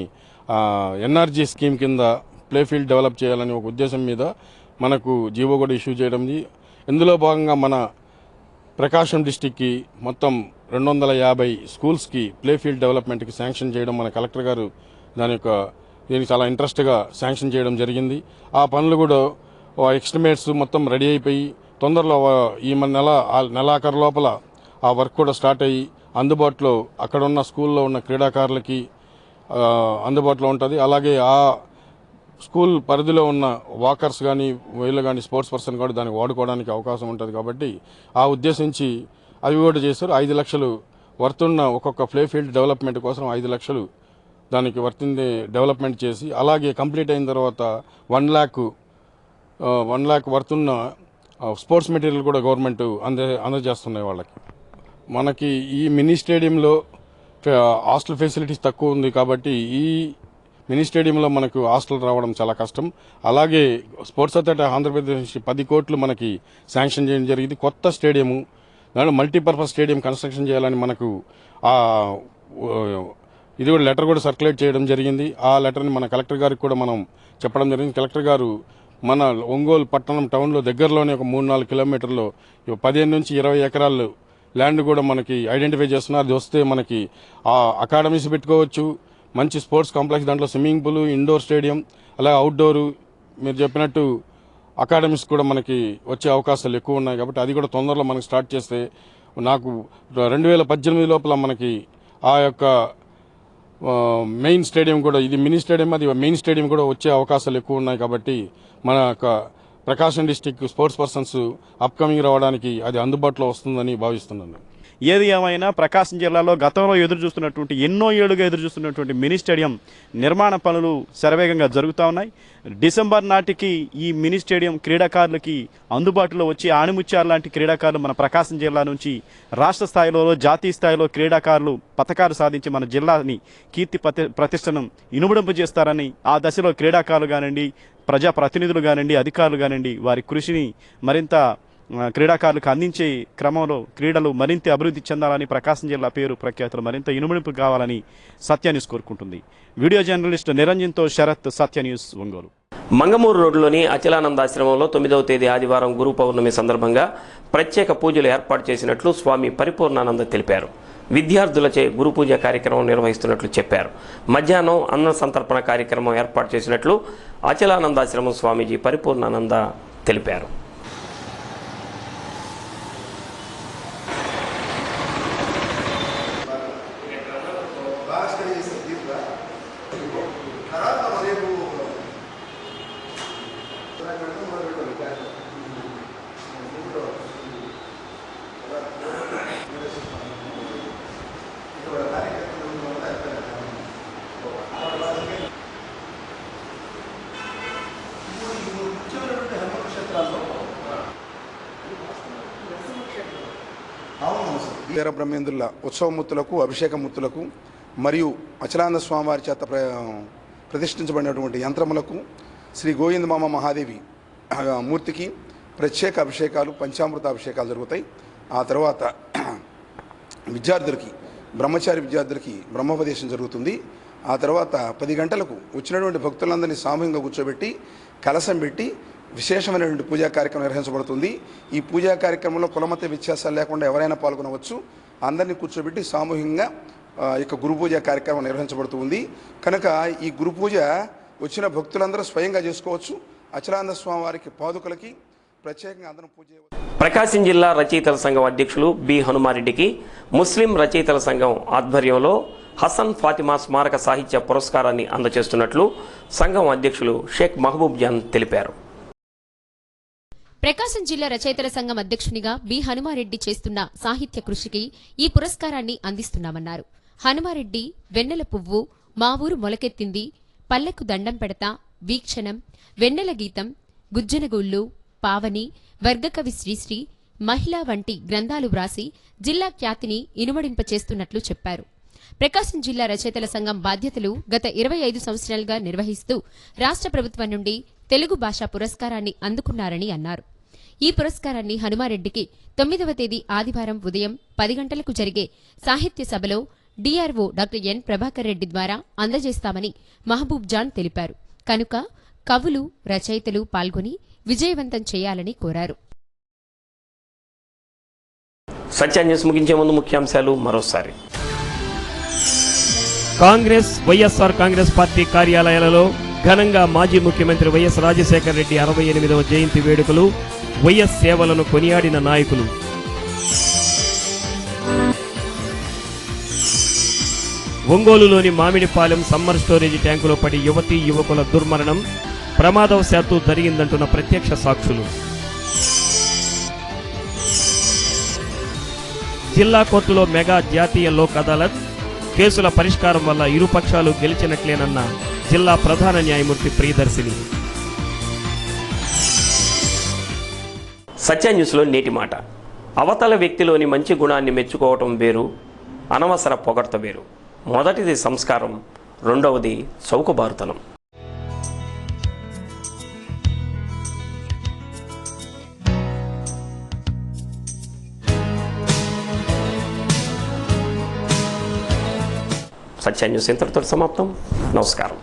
ఎన్ఆర్జీ స్కీమ్ కింద ప్లే ఫీల్డ్ డెవలప్ చేయాలని ఒక ఉద్దేశం మీద మనకు జీవో కూడా ఇష్యూ చేయడం. ఇందులో భాగంగా మన ప్రకాశం డిస్టిక్కి మొత్తం 250 స్కూల్స్కి ప్లే ఫీల్డ్ డెవలప్మెంట్కి శాంక్షన్ చేయడం మన కలెక్టర్ గారు దీనికి చాలా ఇంట్రెస్ట్గా శాంక్షన్ చేయడం జరిగింది. ఆ పనులు కూడా ఎస్టిమేట్స్ మొత్తం రెడీ అయిపోయి తొందరలో ఈ నెలాఖరు లోపల ఆ వర్క్ కూడా స్టార్ట్ అయ్యి అందుబాటులో అక్కడ ఉన్న స్కూల్లో ఉన్న క్రీడాకారులకి అందుబాటులో ఉంటుంది. అలాగే ఆ స్కూల్ పరిధిలో ఉన్న వాకర్స్ కానీ వీళ్ళు కానీ స్పోర్ట్స్ పర్సన్ కూడా దానికి వాడుకోవడానికి అవకాశం ఉంటుంది. కాబట్టి ఆ ఉద్దేశించి అవి కూడా చేశారు. 5 లక్షలు వర్తున్న ఒక్కొక్క ప్లే ఫీల్డ్ డెవలప్మెంట్ కోసం 5 లక్షలు దానికి వర్తింది డెవలప్మెంట్ చేసి, అలాగే కంప్లీట్ అయిన తర్వాత 1 lakh వర్తున్న స్పోర్ట్స్ మెటీరియల్ కూడా గవర్నమెంట్ అందజేస్తున్నాయి వాళ్ళకి. మనకి ఈ మినీ స్టేడియంలో హాస్టల్ ఫెసిలిటీస్ తక్కువ ఉంది కాబట్టి ఈ మినీ స్టేడియంలో మనకు హాస్టల్ రావడం చాలా కష్టం. అలాగే స్పోర్ట్స్ అథారిటీ ఆంధ్రప్రదేశ్ 10 కోట్లు మనకి శాంక్షన్ చేయడం జరిగింది. కొత్త స్టేడియము, దాంట్లో మల్టీపర్పస్ స్టేడియం కన్స్ట్రక్షన్ చేయాలని మనకు ఇది కూడా లెటర్ కూడా సర్క్యులేట్ చేయడం జరిగింది. ఆ లెటర్ని మన కలెక్టర్ గారికి కూడా మనం చెప్పడం జరిగింది. కలెక్టర్ గారు మన ఒంగోలు పట్టణం టౌన్లో దగ్గరలోనే ఒక 3-4 కిలోమీటర్లో 15 నుంచి 20 ఎకరాలు ల్యాండ్ కూడా మనకి ఐడెంటిఫై చేస్తున్నారు. అది వస్తే మనకి ఆ అకాడమీస్ పెట్టుకోవచ్చు, మంచి స్పోర్ట్స్ కాంప్లెక్స్, దాంట్లో స్విమ్మింగ్ పూల్, ఇండోర్ స్టేడియం, అలాగే అవుట్డోరు మీరు చెప్పినట్టు అకాడమీస్ కూడా మనకి వచ్చే అవకాశాలు ఎక్కువ ఉన్నాయి. కాబట్టి అది కూడా తొందరలో మనకి స్టార్ట్ చేస్తే నాకు 2018 లోపల మనకి ఆ యొక్క మెయిన్ స్టేడియం కూడా, ఇది మినీ స్టేడియం, అది మెయిన్ స్టేడియం కూడా వచ్చే అవకాశాలు ఎక్కువ ఉన్నాయి. కాబట్టి మన యొక్క ప్రకాశం డిస్టిక్ స్పోర్ట్స్ పర్సన్స్ అప్కమింగ్ రావడానికి అది అందుబాటులో వస్తుందని భావిస్తున్నాను. ఏది ఏమైనా ప్రకాశం జిల్లాలో గతంలో ఎన్నో ఏళ్లుగా ఎదురు చూస్తున్నటువంటి మినీ స్టేడియం నిర్మాణ పనులు శరవేగంగా జరుగుతూ ఉన్నాయి. డిసెంబర్ నాటికి ఈ మినీ స్టేడియం క్రీడాకారులకి అందుబాటులో వచ్చి ఆణిముత్యాల లాంటి క్రీడాకారులు మన ప్రకాశం జిల్లా నుంచి రాష్ట్ర స్థాయిలో, జాతీయ స్థాయిలో క్రీడాకారులు పథకాలు సాధించి మన జిల్లాని కీర్తి ప్రతిష్టను ఇనుమడింపజేస్తారని, ఆ దశలో క్రీడాకారులు కానివ్వండి, ప్రజాప్రతినిధులు కానివ్వండి, అధికారులు కానివ్వండి, వారి కృషిని మరింత క్రీడాకారులకు అందించే క్రమంలో క్రీడలు మరింత అభివృద్ధి చెందాలని, ప్రకాశం జిల్లా పేరు ప్రఖ్యాతులు మరింత ఇనుమడింపు కావాలని సత్య న్యూస్ కోరుకుంటుంది. వీడియో జర్నలిస్ట్ నిరంజన్తో శరత్, సత్య న్యూస్, ఒంగోలు. మంగమూరు రోడ్డులోని అచలానందాశ్రమంలో 9వ తేదీ ఆదివారం గురు పౌర్ణమి సందర్భంగా ప్రత్యేక పూజలు ఏర్పాటు చేసినట్లు స్వామి పరిపూర్ణానంద తెలిపారు. విద్యార్థులచే గురు పూజ కార్యక్రమం నిర్వహిస్తున్నట్లు చెప్పారు. మధ్యాహ్నం అన్న సంతర్పణ కార్యక్రమం ఏర్పాటు చేసినట్లు అచలానందాశ్రమం స్వామీజీ పరిపూర్ణానంద తెలిపారు. కార్యక్రమం వీర బ్రహ్మేంద్రుల ఉత్సవమూర్తులకు అభిషేకమూర్తులకు మరియు అచలానంద స్వామివారి చేత ప్రతిష్ఠించబడినటువంటి యంత్రములకు శ్రీ గోవిందమామ మహాదేవి మూర్తికి ప్రత్యేక అభిషేకాలు పంచామృత అభిషేకాలు జరుగుతాయి. ఆ తర్వాత విద్యార్థులకి బ్రహ్మచారి విద్యార్థులకి బ్రహ్మోపదేశం జరుగుతుంది. ఆ తర్వాత 10 గంటలకు వచ్చినటువంటి భక్తులందరినీ సామూహికంగా కూర్చోబెట్టి కలశం పెట్టి విశేషమైనటువంటి పూజా కార్యక్రమం నిర్వహించబడుతుంది. ఈ పూజా కార్యక్రమంలో కులమత వ్యత్యాసాలు లేకుండా ఎవరైనా పాల్గొనవచ్చు. అందరినీ కూర్చోబెట్టి సామూహికంగా ఇక గురు పూజ కార్యక్రమం నిర్వహించబడుతుంది. కనుక ఈ గురు పూజ వచ్చిన భక్తులందరూ స్వయంగా చేసుకోవచ్చు. అచలానంద స్వామి వారికి పాదుకలకి ప్రత్యేకంగా అందరం పూజ. ప్రకాశం జిల్లా రచయితల సంఘం అధ్యక్షులు బి హనుమారెడ్డికి ముస్లిం రచయితల సంఘం ఆధ్వర్యంలో హసన్ ఫాతిమా స్మారక సాహిత్య పురస్కారాన్ని అందజేస్తున్నట్లు సంఘం అధ్యక్షులు షేక్ మహబూబ్ జాన్ తెలిపారు. ప్రకాశం జిల్లా రచయితల సంఘం అధ్యక్షునిగా బి హనుమారెడ్డి చేస్తున్న సాహిత్య కృషికి ఈ పురస్కారాన్ని అందిస్తున్నామన్నారు. హనుమారెడ్డి వెన్నెల పువ్వు, మా ఊరు మొలకెత్తింది, పల్లెకు దండం పెడతా, వీక్షణం, వెన్నెల గీతం, గుజ్జనగూళ్లు, పావని, వర్గకవి శ్రీశ్రీ, మహిళ వంటి గ్రంథాలు వ్రాసి జిల్లా ఖ్యాతిని ఇనుమడింపచేస్తున్నట్లు చెప్పారు. ప్రకాశం జిల్లా రచయితల సంఘం బాధ్యతలు గత 25 సంవత్సరాలుగా నిర్వహిస్తూ రాష్ట్ర ప్రభుత్వం నుండి తెలుగు భాషా పురస్కారాన్ని అందుకున్నారని అన్నారు. ఈ పురస్కారాన్ని హనుమారెడ్డికి 9వ తేదీ ఆదివారం ఉదయం 10 గంటలకు జరిగే సాహిత్య సభలో DRO doctor N Prabhakar Reddy ద్వారా అందజేస్తామని మహబూబ్ జాన్ తెలిపారు. కనుక కవులు, రచయితలు పాల్గొని విజయవంతం చేయాలని కోరారు. సత్య న్యూస్ ముగించే ముందు ముఖ్యాంశాలు మరోసారి. కాంగ్రెస్, వైఎస్ఆర్ కాంగ్రెస్ పార్టీ కార్యాలయాలలో ఘనంగా మాజీ ముఖ్యమంత్రి వైఎస్ రాజశేఖర రెడ్డి 68వ జయంతి వేడుకలు, వైఎస్ సేవలను కొనియాడిన నాయకులు. ఒంగోలులోని మామిడిపాలెం సమ్మర్ స్టోరేజీ ట్యాంకులో పడి యువతీ యువకుల దుర్మరణం ప్రమాదవశాత్తు జరిగిందంటున్న ప్రత్యక్ష సాక్షులు. జిల్లా కోర్టులో మెగా జాతీయ లోక్ అదాలత్, కేసుల పరిష్కారం వల్ల ఇరుపక్షాలు గెలిచినట్లేనన్న జిల్లా ప్రధాన న్యాయమూర్తి ప్రియదర్శిని. సత్య న్యూస్లో నేటి మాట. అవతల వ్యక్తిలోని మంచి గుణాన్ని మెచ్చుకోవటం వేరు, అనవసర పొగడ్త వేరు. మొదటిది సంస్కారం, రెండవది చౌకబారుతనం. సత్య న్యూస్ ఇంతటితో సమాప్తం. నమస్కారం.